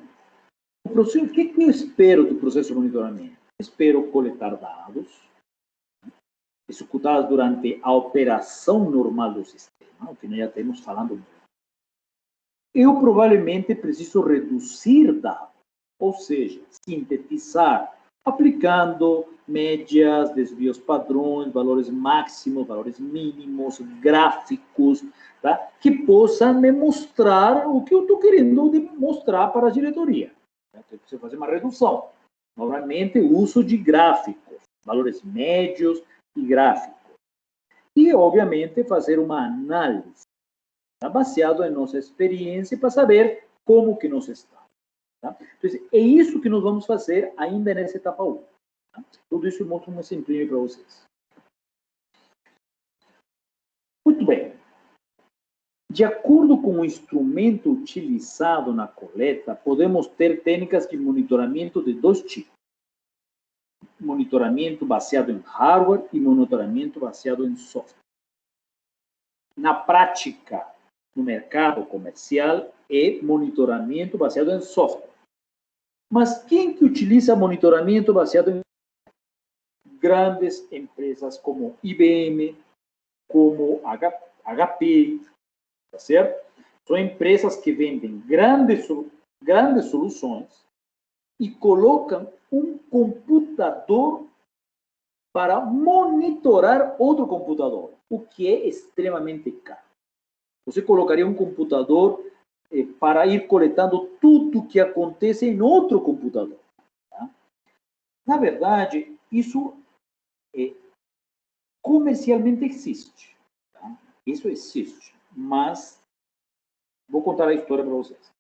o que eu espero do processo de monitoramento? Espero coletar dados, executados durante a operação normal do sistema, o que nós já temos falando muito. Eu provavelmente preciso reduzir dados, ou seja, sintetizar, aplicando médias, desvios padrões, valores máximos, valores mínimos, gráficos, tá? Que possam me mostrar o que eu estou querendo mostrar para a diretoria. Eu preciso fazer uma redução. Normalmente, o uso de gráficos, valores médios e gráficos. E, obviamente, fazer uma análise, tá? Baseado em nossa experiência para saber como que nós estamos. Tá? Então, é isso que nós vamos fazer ainda nessa etapa 1. Tá? Tudo isso eu mostro um exemplinho para vocês. Muito bem. De acordo com o instrumento utilizado na coleta, podemos ter técnicas de monitoramento de dois tipos. Monitoramento baseado em hardware e monitoramento baseado em software. Na prática, no mercado comercial, é monitoramento baseado em software. Mas quem que utiliza monitoramento baseado em grandes empresas como IBM, como HP, tá certo? São empresas que vendem grandes soluções e colocam um computador para monitorar outro computador, o que é extremamente caro. Você colocaria um computador para ir coletando tudo o que acontece em outro computador. Tá? Na verdade, isso comercialmente existe. Tá? Isso existe, mas vou contar a história para vocês.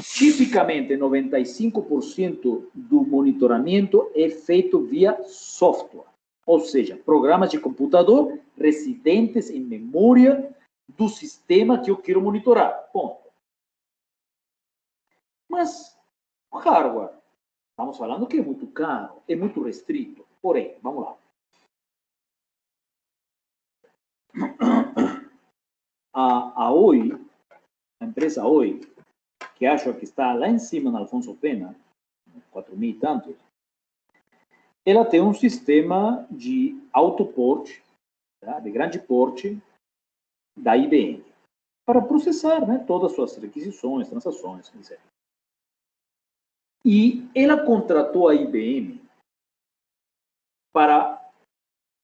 Tipicamente, 95% do monitoramento é feito via software, ou seja, programas de computador residentes em memória do sistema que eu quero monitorar. Ponto. Mas o hardware, estamos falando que é muito caro, é muito restrito. Porém, vamos lá. A Oi, a empresa Oi, que acho que está lá em cima na Alfonso Pena, 4.000 e tantos, ela tem um sistema de alto porte, tá? De grande porte, da IBM, para processar, né, todas as suas requisições, transações, etc. E ela contratou a IBM para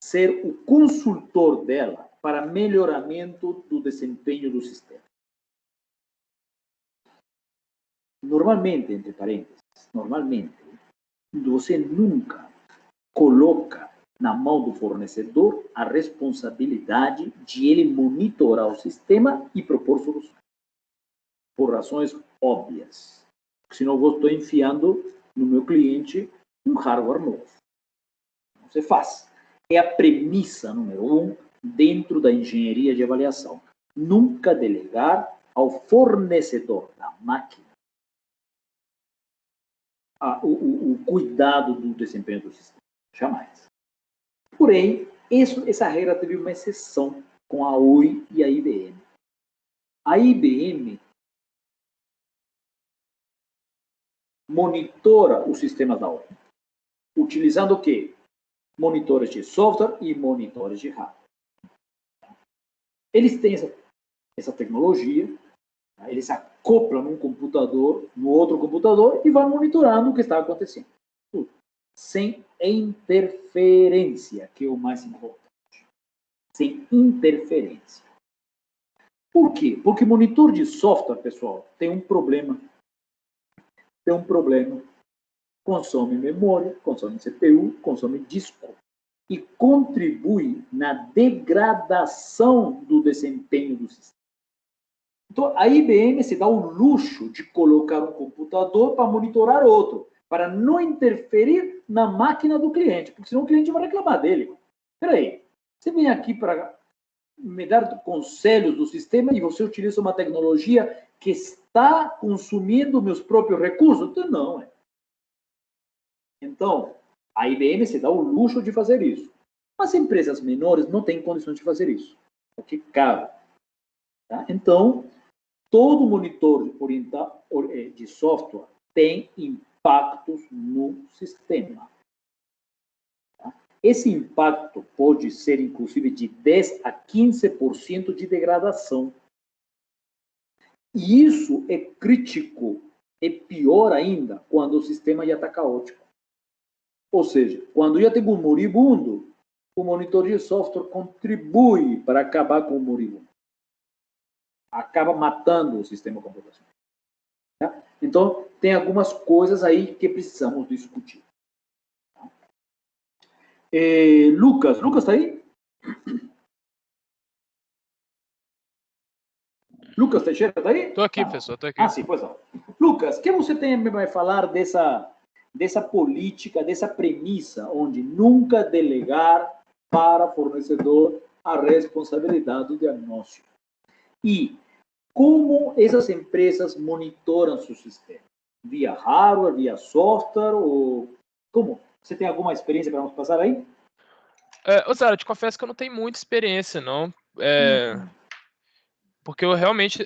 ser o consultor dela para melhoramento do desempenho do sistema. Normalmente, entre parênteses, normalmente, você nunca coloca na mão do fornecedor a responsabilidade de ele monitorar o sistema e propor soluções. Por razões óbvias. Senão eu estou enfiando no meu cliente um hardware novo. Não se faz. É a premissa número 1 dentro da engenharia de avaliação. Nunca delegar ao fornecedor da máquina o cuidado do desempenho do sistema. Jamais. Porém, essa regra teve uma exceção com a Oi e a IBM. A IBM monitora os sistemas da Oi, utilizando o quê? Monitores de software e monitores de hardware. Eles têm essa tecnologia, tá? Eles acoplam um computador no outro computador e vão monitorando o que está acontecendo. Tudo. Sem interferência, que é o mais importante. Sem interferência. Por quê? Porque monitor de software, pessoal, tem um problema. Consome memória, consome CPU, consome disco. E contribui na degradação do desempenho do sistema. Então, a IBM se dá o luxo de colocar um computador para monitorar outro, para não interferir na máquina do cliente, porque senão o cliente vai reclamar dele. Espera aí, você vem aqui para me dar conselhos do sistema e você utiliza uma tecnologia que está consumindo meus próprios recursos? Então, não. Então, a IBM se dá o luxo de fazer isso. As empresas menores não têm condições de fazer isso, porque é caro. Tá? Então, todo monitor de software tem impactos no sistema. Tá? Esse impacto pode ser, inclusive, de 10% a 15% de degradação. E isso é crítico, é pior ainda quando o sistema já está caótico. Ou seja, quando já tem um moribundo, o monitor de software contribui para acabar com o moribundo. Acaba matando o sistema computacional. Tá? Então, tem algumas coisas aí que precisamos discutir. Tá? Lucas está aí? Lucas Teixeira está aí? Estou aqui, professor, estou aqui. Ah, sim, pois não. Lucas, o que você vai falar dessa política, dessa premissa, onde nunca delegar para fornecedor a responsabilidade do diagnóstico? E como essas empresas monitoram seu sistema? Via hardware, via software, ou como? Você tem alguma experiência para nos passar aí? Zara, eu te confesso que eu não tenho muita experiência, não. Porque eu realmente,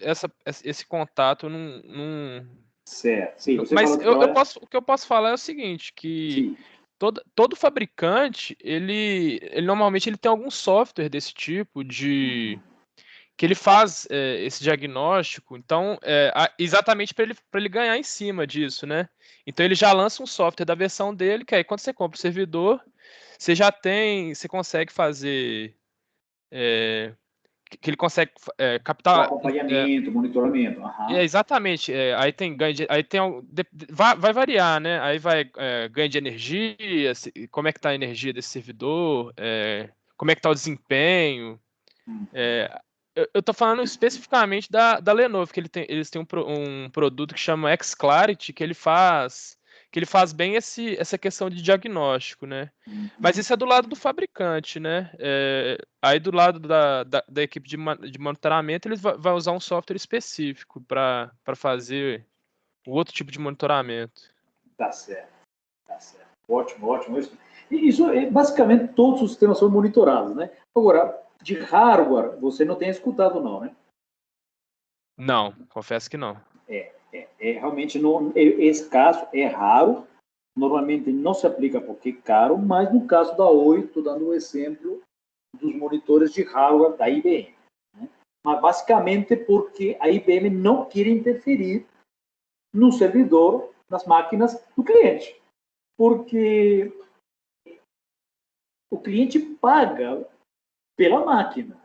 esse contato não... Certo. Sim, você Mas falou que o que eu posso falar é o seguinte, que todo fabricante, ele normalmente ele tem algum software desse tipo, que ele faz esse diagnóstico, então, exatamente para ele ganhar em cima disso, né? Então ele já lança um software da versão dele, que aí quando você compra o servidor, você consegue fazer... que ele consegue captar... o acompanhamento, monitoramento. exatamente. Aí tem ganho de, vai variar, né? Aí vai ganho de energia, como é que está a energia desse servidor, como é que está o desempenho. Eu estou falando especificamente da Lenovo, que eles têm um produto que chama xClarity, que ele faz bem essa questão de diagnóstico, né? Mas isso é do lado do fabricante, né? Aí do lado da equipe de monitoramento, eles vai usar um software específico para fazer o outro tipo de monitoramento. Tá certo. Ótimo. Isso, basicamente, todos os sistemas são monitorados, né? Agora, de hardware, você não tem escutado, não, né? Não, confesso que não. Realmente, não, esse caso é raro. Normalmente não se aplica porque é caro, mas no caso da Oi, estou dando o exemplo dos monitores de hardware da IBM. Né? Mas basicamente porque a IBM não quer interferir no servidor, nas máquinas do cliente. Porque o cliente paga pela máquina.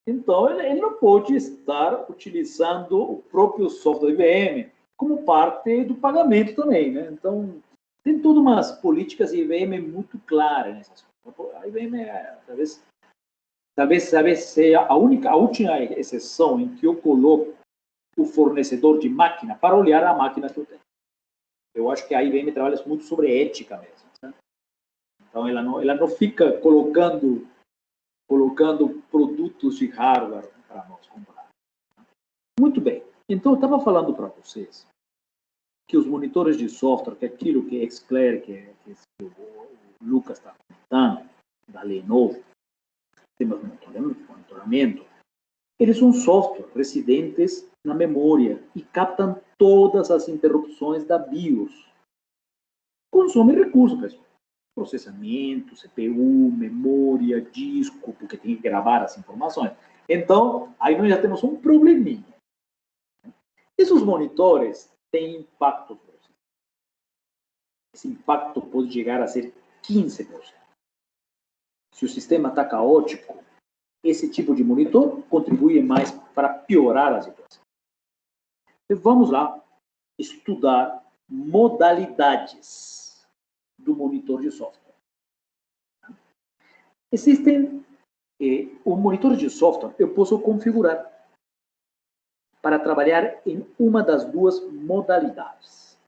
Então, ele não pode estar utilizando o próprio software da IBM como parte do pagamento também, né? Então, tem todas umas políticas de IBM muito claras nessas coisas. A IBM talvez seja a última exceção em que eu coloco o fornecedor de máquina para olhar a máquina que eu tenho. Eu acho que a IBM trabalha muito sobre ética mesmo. Né? Então, ela não fica colocando produtos de hardware para nós comprar. Muito bem. Então, eu estava falando para vocês que os monitores de software, que aquilo que é xClair, que o Lucas está comentando, da Lenovo, sistemas de monitoramento, eles são software residentes na memória e captam todas as interrupções da BIOS. Consome recursos, pessoal. Processamento, CPU, memória, disco, porque tem que gravar as informações. Então, aí nós já temos um probleminha. Esses monitores têm impacto. Esse impacto pode chegar a ser 15%. Se o sistema está caótico, esse tipo de monitor contribui mais para piorar a situação. Então, vamos lá estudar modalidades do monitor de software. Existem o monitor de software, eu posso configurar. para trabalhar em uma das duas modalidades.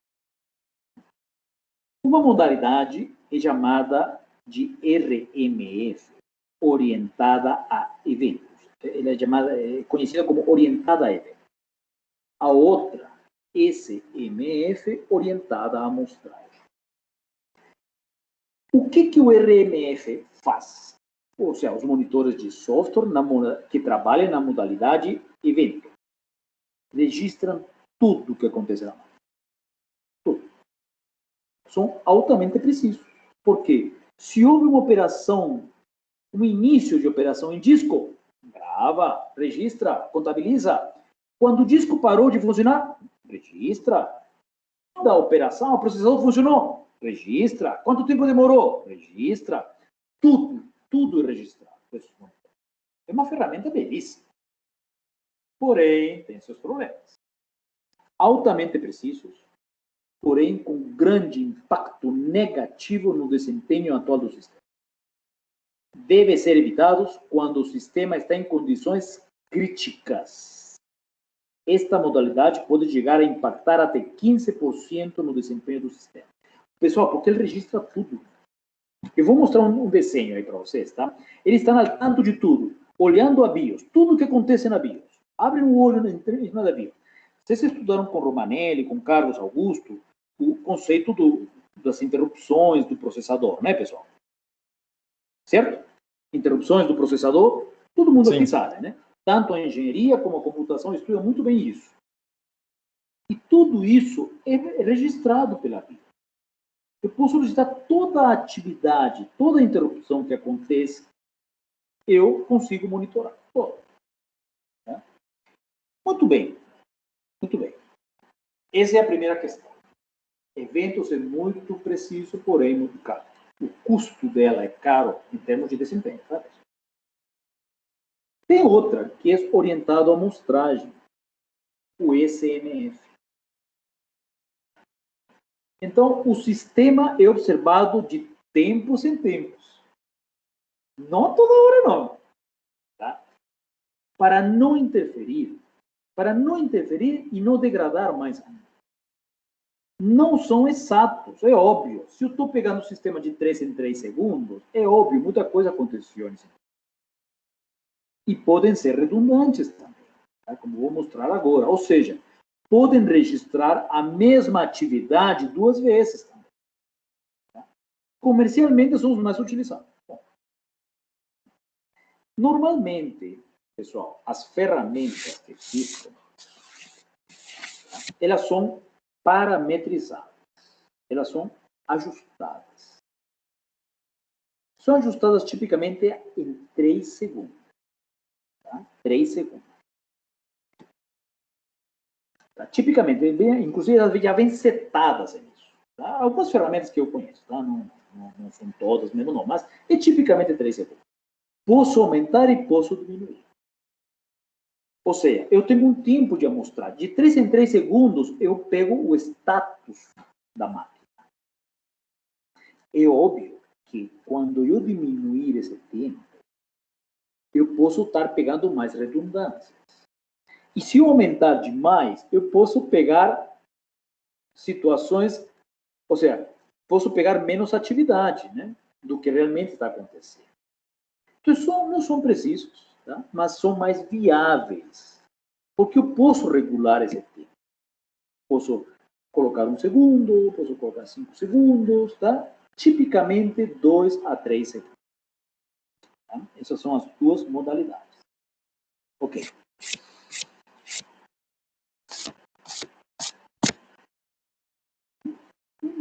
Uma modalidade é chamada de RMF, orientada a eventos. Ela é conhecida como orientada a eventos. A outra, SMF, orientada a amostragem. O que o RMF faz? Ou seja, os monitores de software que trabalham na modalidade evento registram tudo o que acontece na máquina. Tudo. São altamente precisos. Por quê? Se houve uma operação, um início de operação em disco, grava, registra, contabiliza. Quando o disco parou de funcionar, registra. Quando a operação, o processador funcionou, registra. Quanto tempo demorou? Registra. Tudo é registrado. É uma ferramenta belíssima. Porém, tem seus problemas. Altamente precisos, porém com grande impacto negativo no desempenho atual do sistema. Devem ser evitados quando o sistema está em condições críticas. Esta modalidade pode chegar a impactar até 15% no desempenho do sistema. Pessoal, porque ele registra tudo. Eu vou mostrar um desenho aí para vocês, tá? Ele está al tanto de tudo, olhando a BIOS, tudo o que acontece na BIOS. Abre um olho em cima da BIOS. Vocês estudaram com Romanelli, com Carlos Augusto, o conceito das interrupções do processador, né, pessoal? Certo? Interrupções do processador, todo mundo aqui sabe, né? Tanto a engenharia como a computação estudam muito bem isso. E tudo isso é registrado pela BIOS. Eu posso registrar toda a atividade, toda a interrupção que acontece, eu consigo monitorar. Né? Muito bem. Muito bem. Essa é a primeira questão. Eventos é muito preciso, porém muito caro. O custo dela é caro em termos de desempenho. Tá? Tem outra que é orientado à amostragem, o SMF. Então, o sistema é observado de tempos em tempos. Não toda hora, não. Tá? Para não interferir e não degradar mais ainda. Não são exatos, é óbvio. Se eu estou pegando um sistema de 3 em 3 segundos, é óbvio, muita coisa aconteceu nesse tempo. E podem ser redundantes também, tá? Como vou mostrar agora. Ou seja, podem registrar a mesma atividade 2 vezes também. Tá? Comercialmente são os mais utilizados. Bom, normalmente, pessoal, as ferramentas que existem, elas são parametrizadas, elas são ajustadas. São ajustadas tipicamente em 3 segundos. Tá? 3 segundos. Tá? Tipicamente, inclusive, elas já vêm setadas nisso. Tá? Algumas ferramentas que eu conheço, tá? Não são todas mesmo, não, mas é tipicamente 3 segundos. Posso aumentar e posso diminuir. Ou seja, eu tenho um tempo de amostrar. De 3 em 3 segundos, eu pego o status da máquina. É óbvio que quando eu diminuir esse tempo, eu posso estar pegando mais redundâncias. E se eu aumentar demais, eu posso pegar situações, ou seja, posso pegar menos atividade, né, do que realmente está acontecendo. Então, não são precisos. Tá? Mas são mais viáveis, porque eu posso regular esse tempo. Posso colocar 1 segundo, posso colocar 5 segundos, tá? Tipicamente 2 a 3 segundos. Tá? Essas são as 2 modalidades. Ok.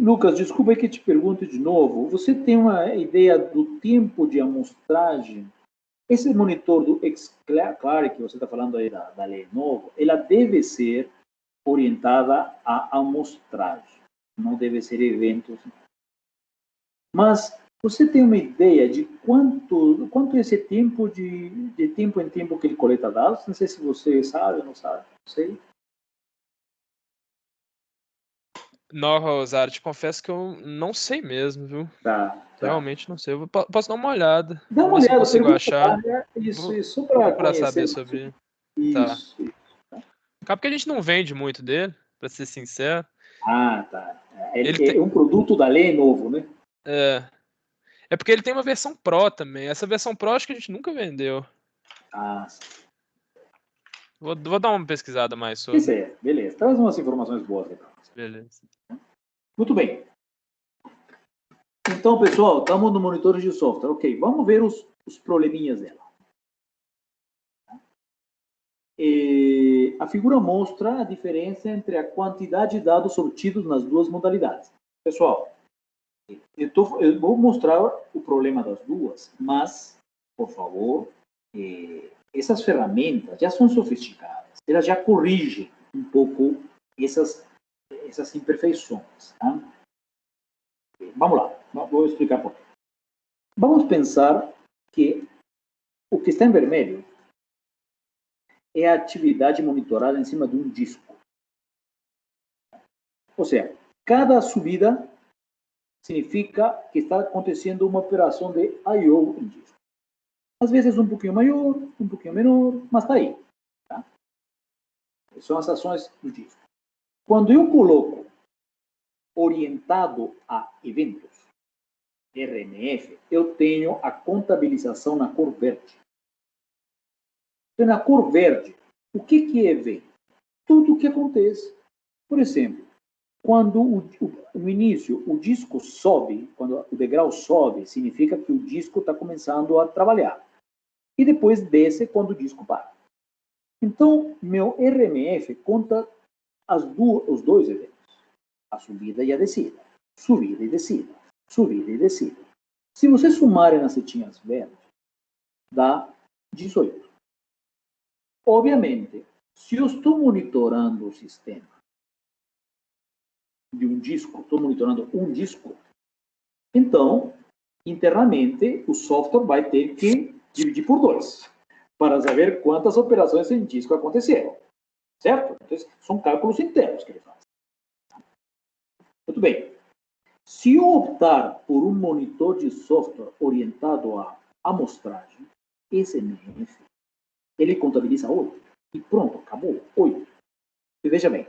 Lucas, desculpa aí que te pergunto de novo. Você tem uma ideia do tempo de amostragem? Esse monitor do Xclark, que você está falando aí da Lenovo, ela deve ser orientada à amostragem, não deve ser eventos. Mas você tem uma ideia de quanto é esse tempo de tempo em tempo que ele coleta dados? Não sei se você sabe ou não sabe, não sei. Não, Rosário, te confesso que eu não sei mesmo, viu? Tá. Realmente não sei. Eu posso dar uma olhada. Dá uma olhada, se eu consigo achar. Isso, Vou para procurar conhecer saber sobre. Isso. Tá. Acaba que a gente não vende muito dele, para ser sincero. Ah, tá. Ele É tem, um produto da lei novo, né? é porque ele tem uma versão Pro também. Essa versão Pro acho que a gente nunca vendeu. Ah, Vou dar uma pesquisada mais sobre. beleza. Traz umas informações boas aí pra nós. Beleza. Muito bem. Então, pessoal, estamos no monitor de software. Ok, vamos ver os probleminhas dela. A figura mostra a diferença entre a quantidade de dados obtidos nas duas modalidades. Pessoal, eu vou mostrar o problema das duas, mas, por favor, essas ferramentas já são sofisticadas. Elas já corrigem um pouco essas imperfeições. Tá? Vamos lá, vou explicar por quê. Vamos pensar que o que está em vermelho é a atividade monitorada em cima de um disco. Ou seja, cada subida significa que está acontecendo uma operação de I/O em disco. Às vezes um pouquinho maior, um pouquinho menor, mas está aí. Tá? São as ações do disco. Quando eu coloco orientado a eventos, RMF, eu tenho a contabilização na cor verde. Então, na cor verde, o que é evento? Tudo o que acontece. Por exemplo, quando no início o disco sobe, quando o degrau sobe, significa que o disco está começando a trabalhar. E depois desce quando o disco para. Então, meu RMF conta os dois eventos. A subida e a descida. Subida e descida. Subida e descida. Se você somarem nas setinhas verdes, dá 18. Obviamente, se eu estou monitorando o sistema de um disco, estou monitorando um disco, então, internamente, o software vai ter que dividir por 2 para saber quantas operações em disco aconteceram. Certo? Então, são cálculos internos que ele faz. Muito bem. Se eu optar por um monitor de software orientado à amostragem, SMF, ele contabiliza 8. E pronto, acabou. 8. E veja bem,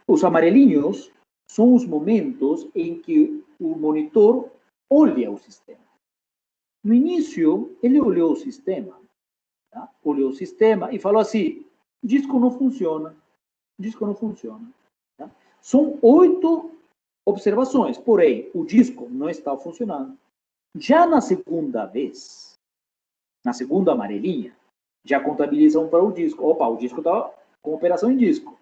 os amarelinhos são os momentos em que o monitor olha o sistema. No início, ele olhou o sistema. Tá? Olhou o sistema e falou assim, o disco não funciona. O disco não funciona. Tá? São 8 observações, porém, o disco não está funcionando. Já na segunda vez, na segunda amarelinha, já contabilizam para o disco. Opa, o disco está com operação em disco.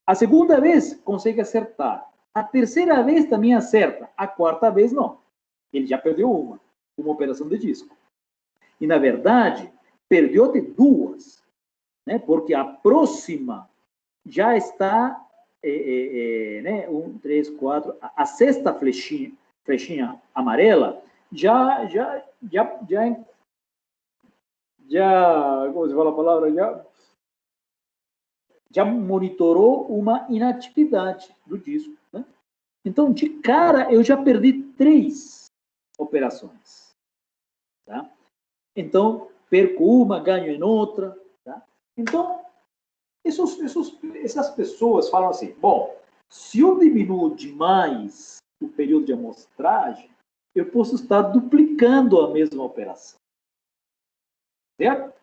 A segunda vez, consegue acertar. A terceira vez também acerta. A quarta vez, não. Ele já perdeu uma operação de disco. E, na verdade, perdeu até 2, né? Porque a próxima já está, né? 1, 3, 4, a sexta flechinha amarela já, como se fala a palavra, já monitorou uma inatividade do disco. Né? Então, de cara, eu já perdi 3 operações. Tá? Então, perco uma, ganho em outra. Tá? Então, essas pessoas falam assim, bom, se eu diminuo demais o período de amostragem, eu posso estar duplicando a mesma operação. Certo?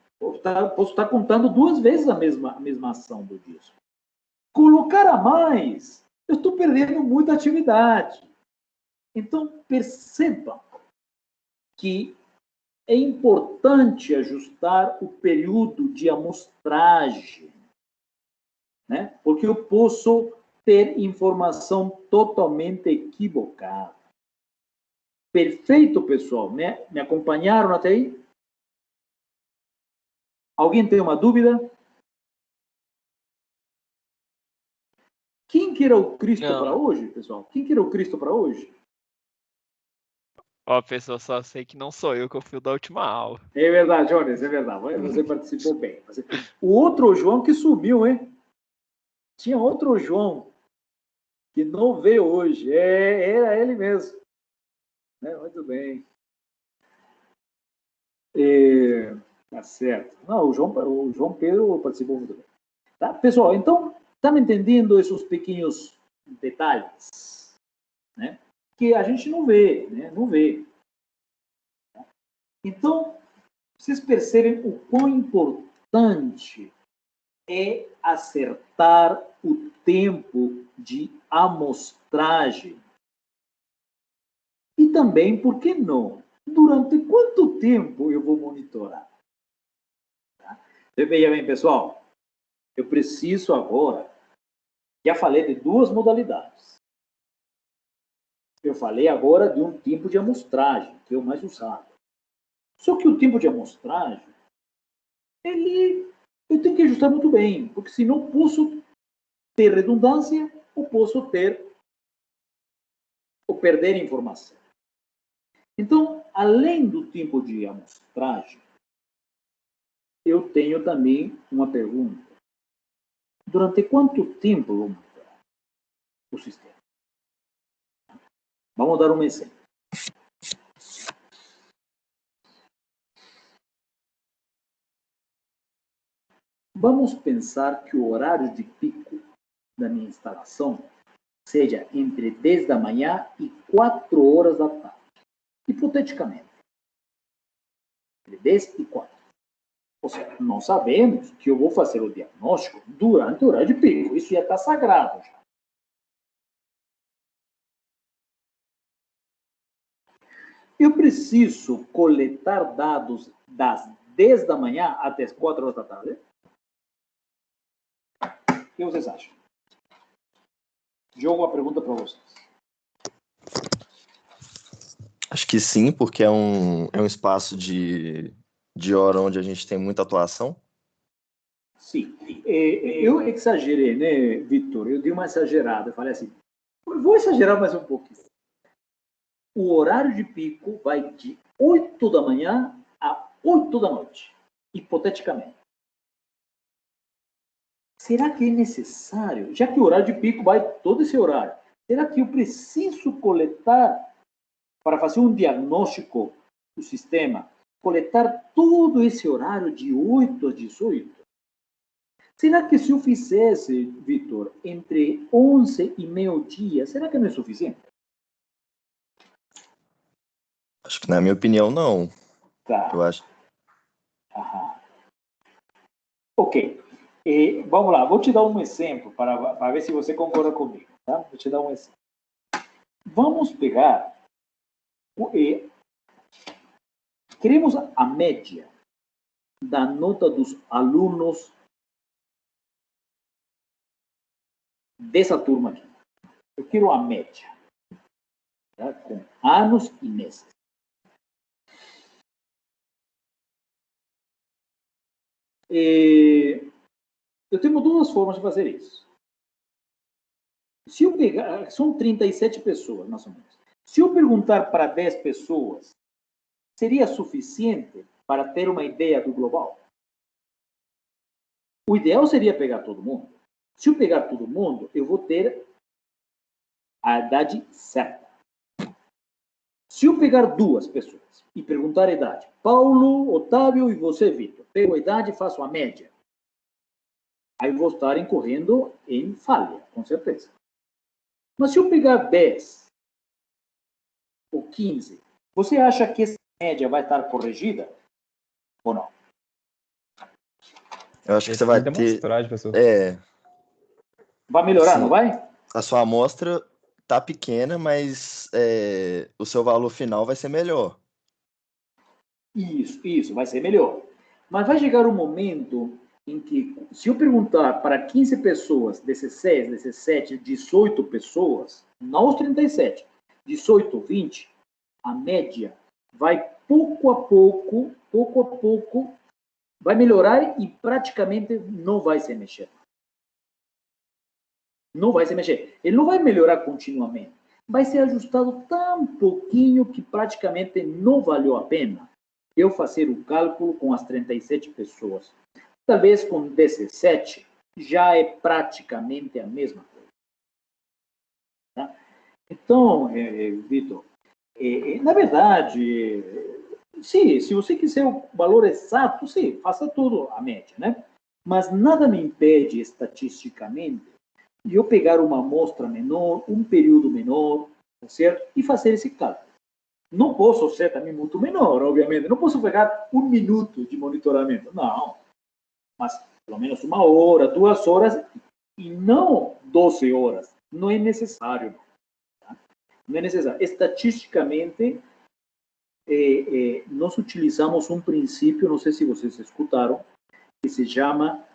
Posso estar contando 2 vezes a mesma ação do disco. Colocar a mais, eu estou perdendo muita atividade. Então, perceba que é importante ajustar o período de amostragem, né? Porque eu posso ter informação totalmente equivocada. Perfeito, pessoal? Me acompanharam até aí? Alguém tem uma dúvida? Quem que era o Cristo para hoje, pessoal? Quem que era o Cristo para hoje? Ó, pessoal, só sei que não sou eu que eu fui da última aula. É verdade, Jones, é verdade. Você participou bem. O outro João que subiu, hein? Tinha outro João que não veio hoje. Era ele mesmo. Muito bem. Tá certo. Não, o João Pedro participou muito bem. Tá? Pessoal, então, estão entendendo esses pequenos detalhes, né? Que a gente não vê, né? Não vê. Então, vocês percebem o quão importante é acertar o tempo de amostragem. E também, por que não? Durante quanto tempo eu vou monitorar? Tá? Veja bem, pessoal, eu preciso agora, já falei de duas modalidades. Eu falei agora de um tempo de amostragem, que é o mais usado. Só que o tempo de amostragem, eu tenho que ajustar muito bem, porque senão posso ter redundância ou posso perder informação. Então, além do tempo de amostragem, eu tenho também uma pergunta. Durante quanto tempo eu vou monitorar o sistema? Vamos dar um exemplo. Vamos pensar que o horário de pico da minha instalação seja entre 10 da manhã e 4 horas da tarde. Hipoteticamente. Entre 10 e 4. Ou seja, nós sabemos que eu vou fazer o diagnóstico durante o horário de pico. Isso já está sagrado. Já. Eu preciso coletar dados das 10 da manhã até as 4 horas da tarde? O que vocês acham? Jogo a pergunta para vocês. Acho que sim, porque é um espaço de hora onde a gente tem muita atuação. Sim. Eu exagerei, né, Vitor? Eu dei uma exagerada. Eu falei assim, vou exagerar mais um pouquinho. O horário de pico vai de 8 da manhã a 8 da noite, hipoteticamente. Será que é necessário, já que o horário de pico vai todo esse horário, será que eu preciso coletar, para fazer um diagnóstico do sistema, coletar todo esse horário de 8 às 18? Será que se eu fizesse, Vitor, entre 11 e meio-dia, será que não é suficiente? Acho que, na minha opinião, não. Tá. Eu acho. Aham. Ok. Vamos lá, vou te dar um exemplo para ver se você concorda comigo. Tá? Vou te dar um exemplo. Vamos pegar... queremos a média da nota dos alunos dessa turma aqui. Eu quero a média, tá? Com anos e meses. Eu tenho duas formas de fazer isso. Se eu pegar, são 37 pessoas, mais ou menos. Se eu perguntar para 10 pessoas, seria suficiente para ter uma ideia do global? O ideal seria pegar todo mundo. Se eu pegar todo mundo, eu vou ter a idade certa. Se eu pegar duas pessoas e perguntar a idade, Paulo, Otávio e você, Vitor, pego a idade e faço a média. Aí vou estar incorrendo em falha, com certeza. Mas se eu pegar 10 ou 15, você acha que essa média vai estar corrigida ou não? Eu acho que você vai ter... Vai melhorar, sim, não vai? A sua amostra tá pequena, mas o seu valor final vai ser melhor. Isso, vai ser melhor. Mas vai chegar um momento em que, se eu perguntar para 15 pessoas, 16, 17, 18 pessoas, não os 37, 18, 20, a média vai pouco a pouco, vai melhorar e praticamente não vai se mexer. Não vai se mexer. Ele não vai melhorar continuamente. Vai ser ajustado tão pouquinho que praticamente não valeu a pena eu fazer o cálculo com as 37 pessoas. Talvez com 17 já é praticamente a mesma coisa. Tá? Então, Vitor, na verdade, sim, se você quiser o valor exato, sim, faça tudo a média, né? Mas nada me impede, estatisticamente, de eu pegar uma amostra menor, um período menor, tá certo? E fazer esse cálculo. Não posso ser também muito menor, obviamente. Não posso pegar 1 minuto de monitoramento. Não. Mas pelo menos 1 hora, 2 horas, e não 12 horas. Não é necessário. Tá? Não é necessário. Estatisticamente, nós utilizamos um princípio, não sei se vocês escutaram, que se chama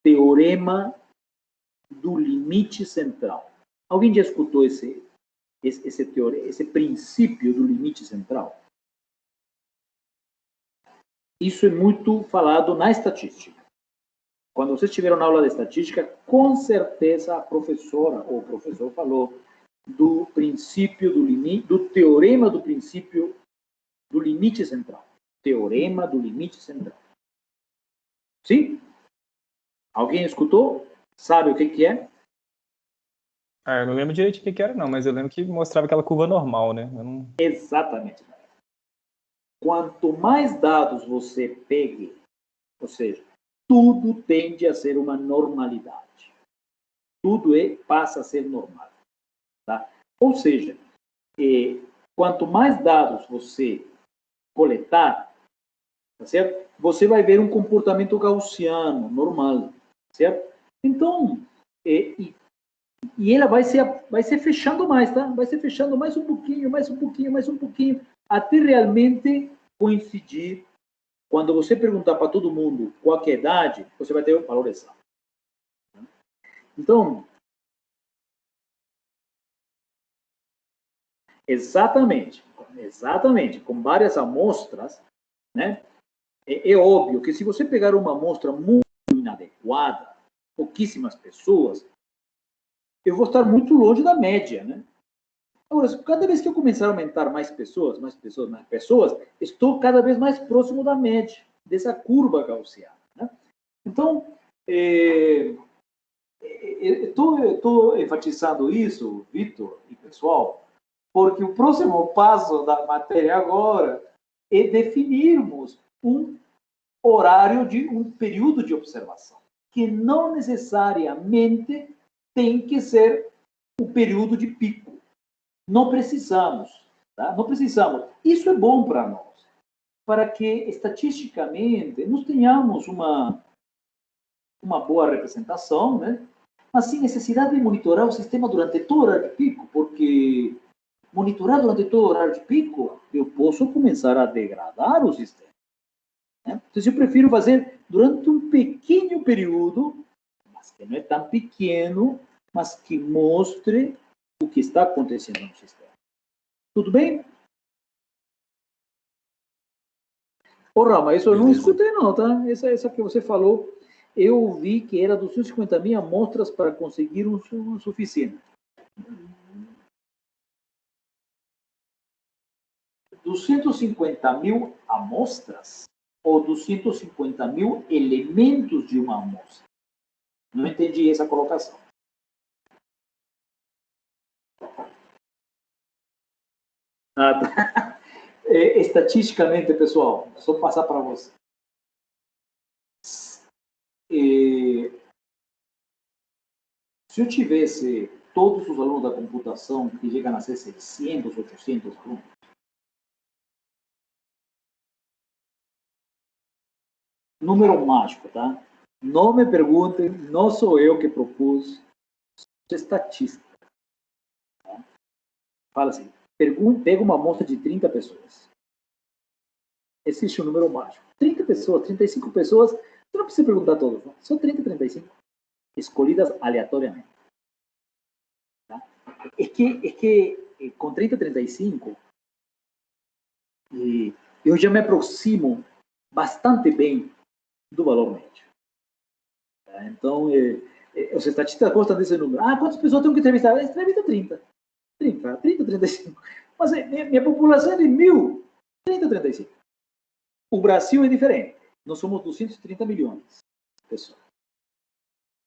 Teorema do Limite Central. Alguém já escutou esse princípio do limite central? Isso é muito falado na estatística. Quando vocês tiveram aula de estatística, com certeza a professora ou o professor falou do princípio do limite, do teorema do princípio do limite central. Teorema do limite central. Sim? Alguém escutou? Sabe o que é? Eu não lembro direito o que era, não, mas eu lembro que mostrava aquela curva normal, né? Exatamente. Quanto mais dados você pegue, ou seja, tudo tende a ser uma normalidade. Tudo passa a ser normal. Tá? Ou seja, quanto mais dados você coletar, tá certo? Você vai ver um comportamento gaussiano, normal, certo? Então, e ela vai se fechando mais, tá? Vai se fechando mais um pouquinho, mais um pouquinho, mais um pouquinho, até realmente coincidir. Quando você perguntar para todo mundo qual é a idade, você vai ter o valor exato. Então, exatamente, com várias amostras, né? É óbvio que se você pegar uma amostra muito inadequada, pouquíssimas pessoas, eu vou estar muito longe da média, né? Agora, cada vez que eu começar a aumentar mais pessoas, estou cada vez mais próximo da média, dessa curva gaussiana, né? Então, estou enfatizando isso, Vitor e pessoal, porque o próximo passo da matéria agora é definirmos um horário um período de observação, que não necessariamente tem que ser o período de pico. Não precisamos, tá? Não precisamos. Isso é bom para nós, para que estatisticamente nós tenhamos uma boa representação, né? Mas sem necessidade de monitorar o sistema durante todo o horário de pico, porque monitorar durante todo o horário de pico, eu posso começar a degradar o sistema. Né? Então, eu prefiro fazer durante um pequeno período, mas que não é tão pequeno, mas que mostre o que está acontecendo no sistema. Tudo bem? Ô, Rama, isso eu não escutei não, tá? Essa que você falou, eu vi que era 250.000 amostras para conseguir um suficiente. 250.000 amostras ou 250.000 elementos de uma amostra? Não entendi essa colocação. Tá. Estatisticamente, pessoal, só passar para você. Se eu tivesse todos os alunos da computação, que chegam a ser 600, 800 alunos, número mágico, tá? Não me perguntem, não sou eu que propus, sou estatística. Tá? Fala assim, pega uma amostra de 30 pessoas. Existe um número mágico. 30 pessoas, 35 pessoas, você não precisa perguntar a todos, não? São 30, 35, escolhidas aleatoriamente. Tá? É que com 30, 35, eu já me aproximo bastante bem do valor médio. Tá? Então, os estatistas gostam desse número. Quantas pessoas tenho que entrevistar? Entrevista 30. 30, 35. Mas minha população é de 1.000. 30, 35. O Brasil é diferente. Nós somos 230 milhões de pessoas.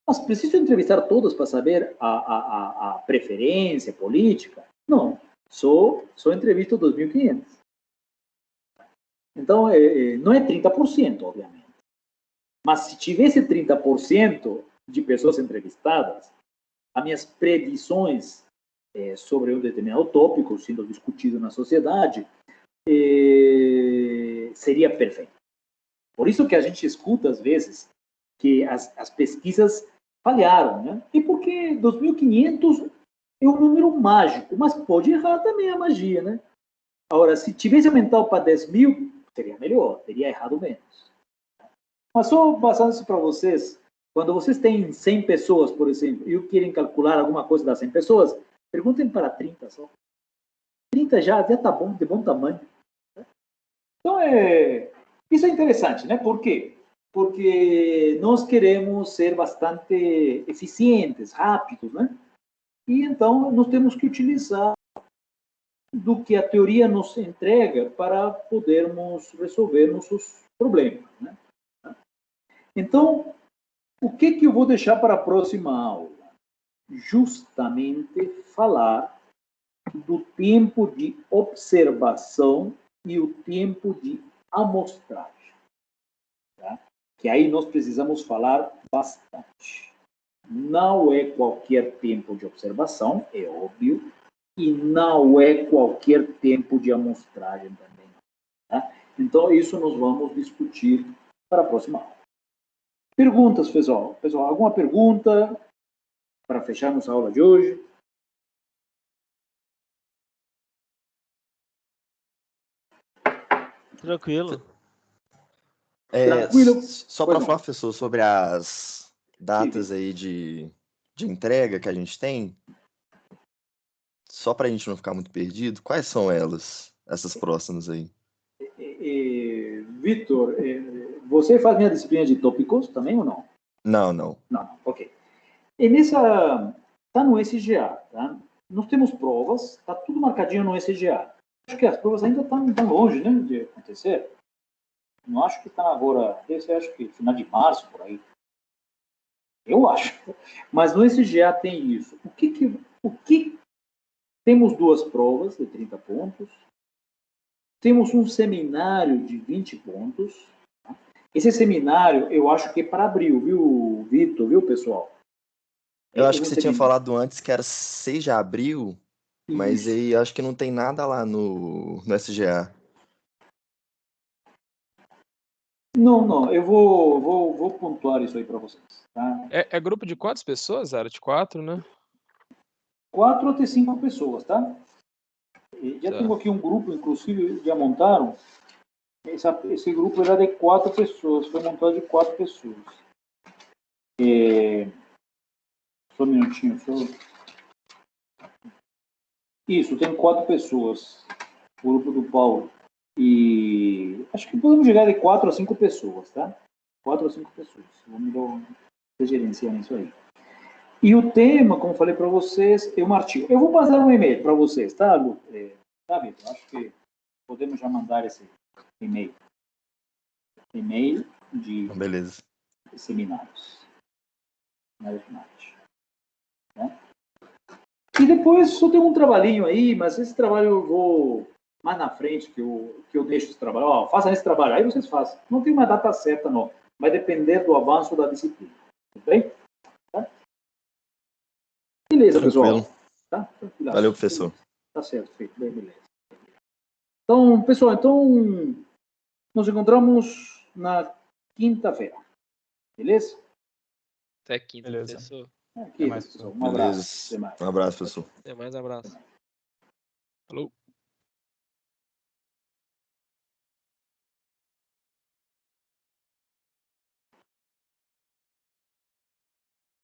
Mas preciso entrevistar todos para saber a preferência política? Não. Só entrevisto 2.500. Então, não é 30%, obviamente. Mas se tivesse 30% de pessoas entrevistadas, as minhas predições sobre um determinado tópico sendo discutido na sociedade seria perfeito. Por isso que a gente escuta, às vezes, que as pesquisas falharam, né? E porque 2.500 é um número mágico, mas pode errar também a magia, né? Agora, se tivesse aumentado para 10.000, seria melhor, teria errado menos. Mas só passando isso para vocês, quando vocês têm 100 pessoas, por exemplo, e querem calcular alguma coisa das 100 pessoas, perguntem para 30 só. 30 já está bom, de bom tamanho. Então, isso é interessante, né? Por quê? Porque nós queremos ser bastante eficientes, rápidos, né? E então nós temos que utilizar do que a teoria nos entrega para podermos resolver nossos problemas, né? Então, o que eu vou deixar para a próxima aula? Justamente falar do tempo de observação e o tempo de amostragem, tá? Que aí nós precisamos falar bastante. Não é qualquer tempo de observação, é óbvio, e não é qualquer tempo de amostragem também. Tá? Então, isso nós vamos discutir para a próxima aula. Perguntas, pessoal? Pessoal, alguma pergunta para fecharmos a aula de hoje? Tranquilo. Tranquilo? Só Pois para não. falar, professor, sobre as datas aí de entrega que a gente tem, só para a gente não ficar muito perdido, quais são elas, essas próximas aí? Vitor, você faz minha disciplina de tópicos também ou não? Não. Não, ok. E nessa, está no SGA, tá? Nós temos provas, está tudo marcadinho no SGA. Acho que as provas ainda estão longe, né, de acontecer. Não acho que está agora, esse acho que final de março, por aí. Eu acho. Mas no SGA tem isso. O que temos 2 provas de 30 pontos. Temos um seminário de 20 pontos. Tá? Esse seminário, eu acho que é para abril, viu, Vitor, viu, pessoal? Eu acho que você tinha falado antes que era 6 de abril, mas Isso. aí acho que não tem nada lá no SGA. Não, eu vou pontuar isso aí para vocês. Tá? É grupo de quantas pessoas? Era de 4, né? 4 até 5 pessoas, tá? E já tenho aqui um grupo, inclusive, já montaram. Esse grupo era de 4 pessoas, foi montado de 4 pessoas. Só um minutinho, Isso, tem 4 pessoas, o grupo do Paulo. E acho que podemos chegar de 4 a 5 pessoas, tá? 4 a 5 pessoas. Vamos gerenciar isso aí. E o tema, como falei para vocês, é um artigo. Eu vou passar um e-mail para vocês, tá, Lu? Tá, Vitor? Acho que podemos já mandar esse e-mail. E-mail de Beleza. seminários. Né? E depois só tem um trabalhinho aí, mas esse trabalho eu vou mais na frente, que eu deixo esse trabalho. Ó, façam esse trabalho, aí vocês fazem. Não tem uma data certa, não. Vai depender do avanço da disciplina. Tudo bem? Tá? Beleza, Tranquilo. pessoal. Tá? Valeu, professor. Tá certo, feito. Beleza. Então, pessoal, nos encontramos na quinta-feira. Beleza? Até quinta, Beleza. professor. Aqui, mais, pessoal. Um Beleza. abraço. Até mais. Um abraço, professor. Até mais, abraço. Falou.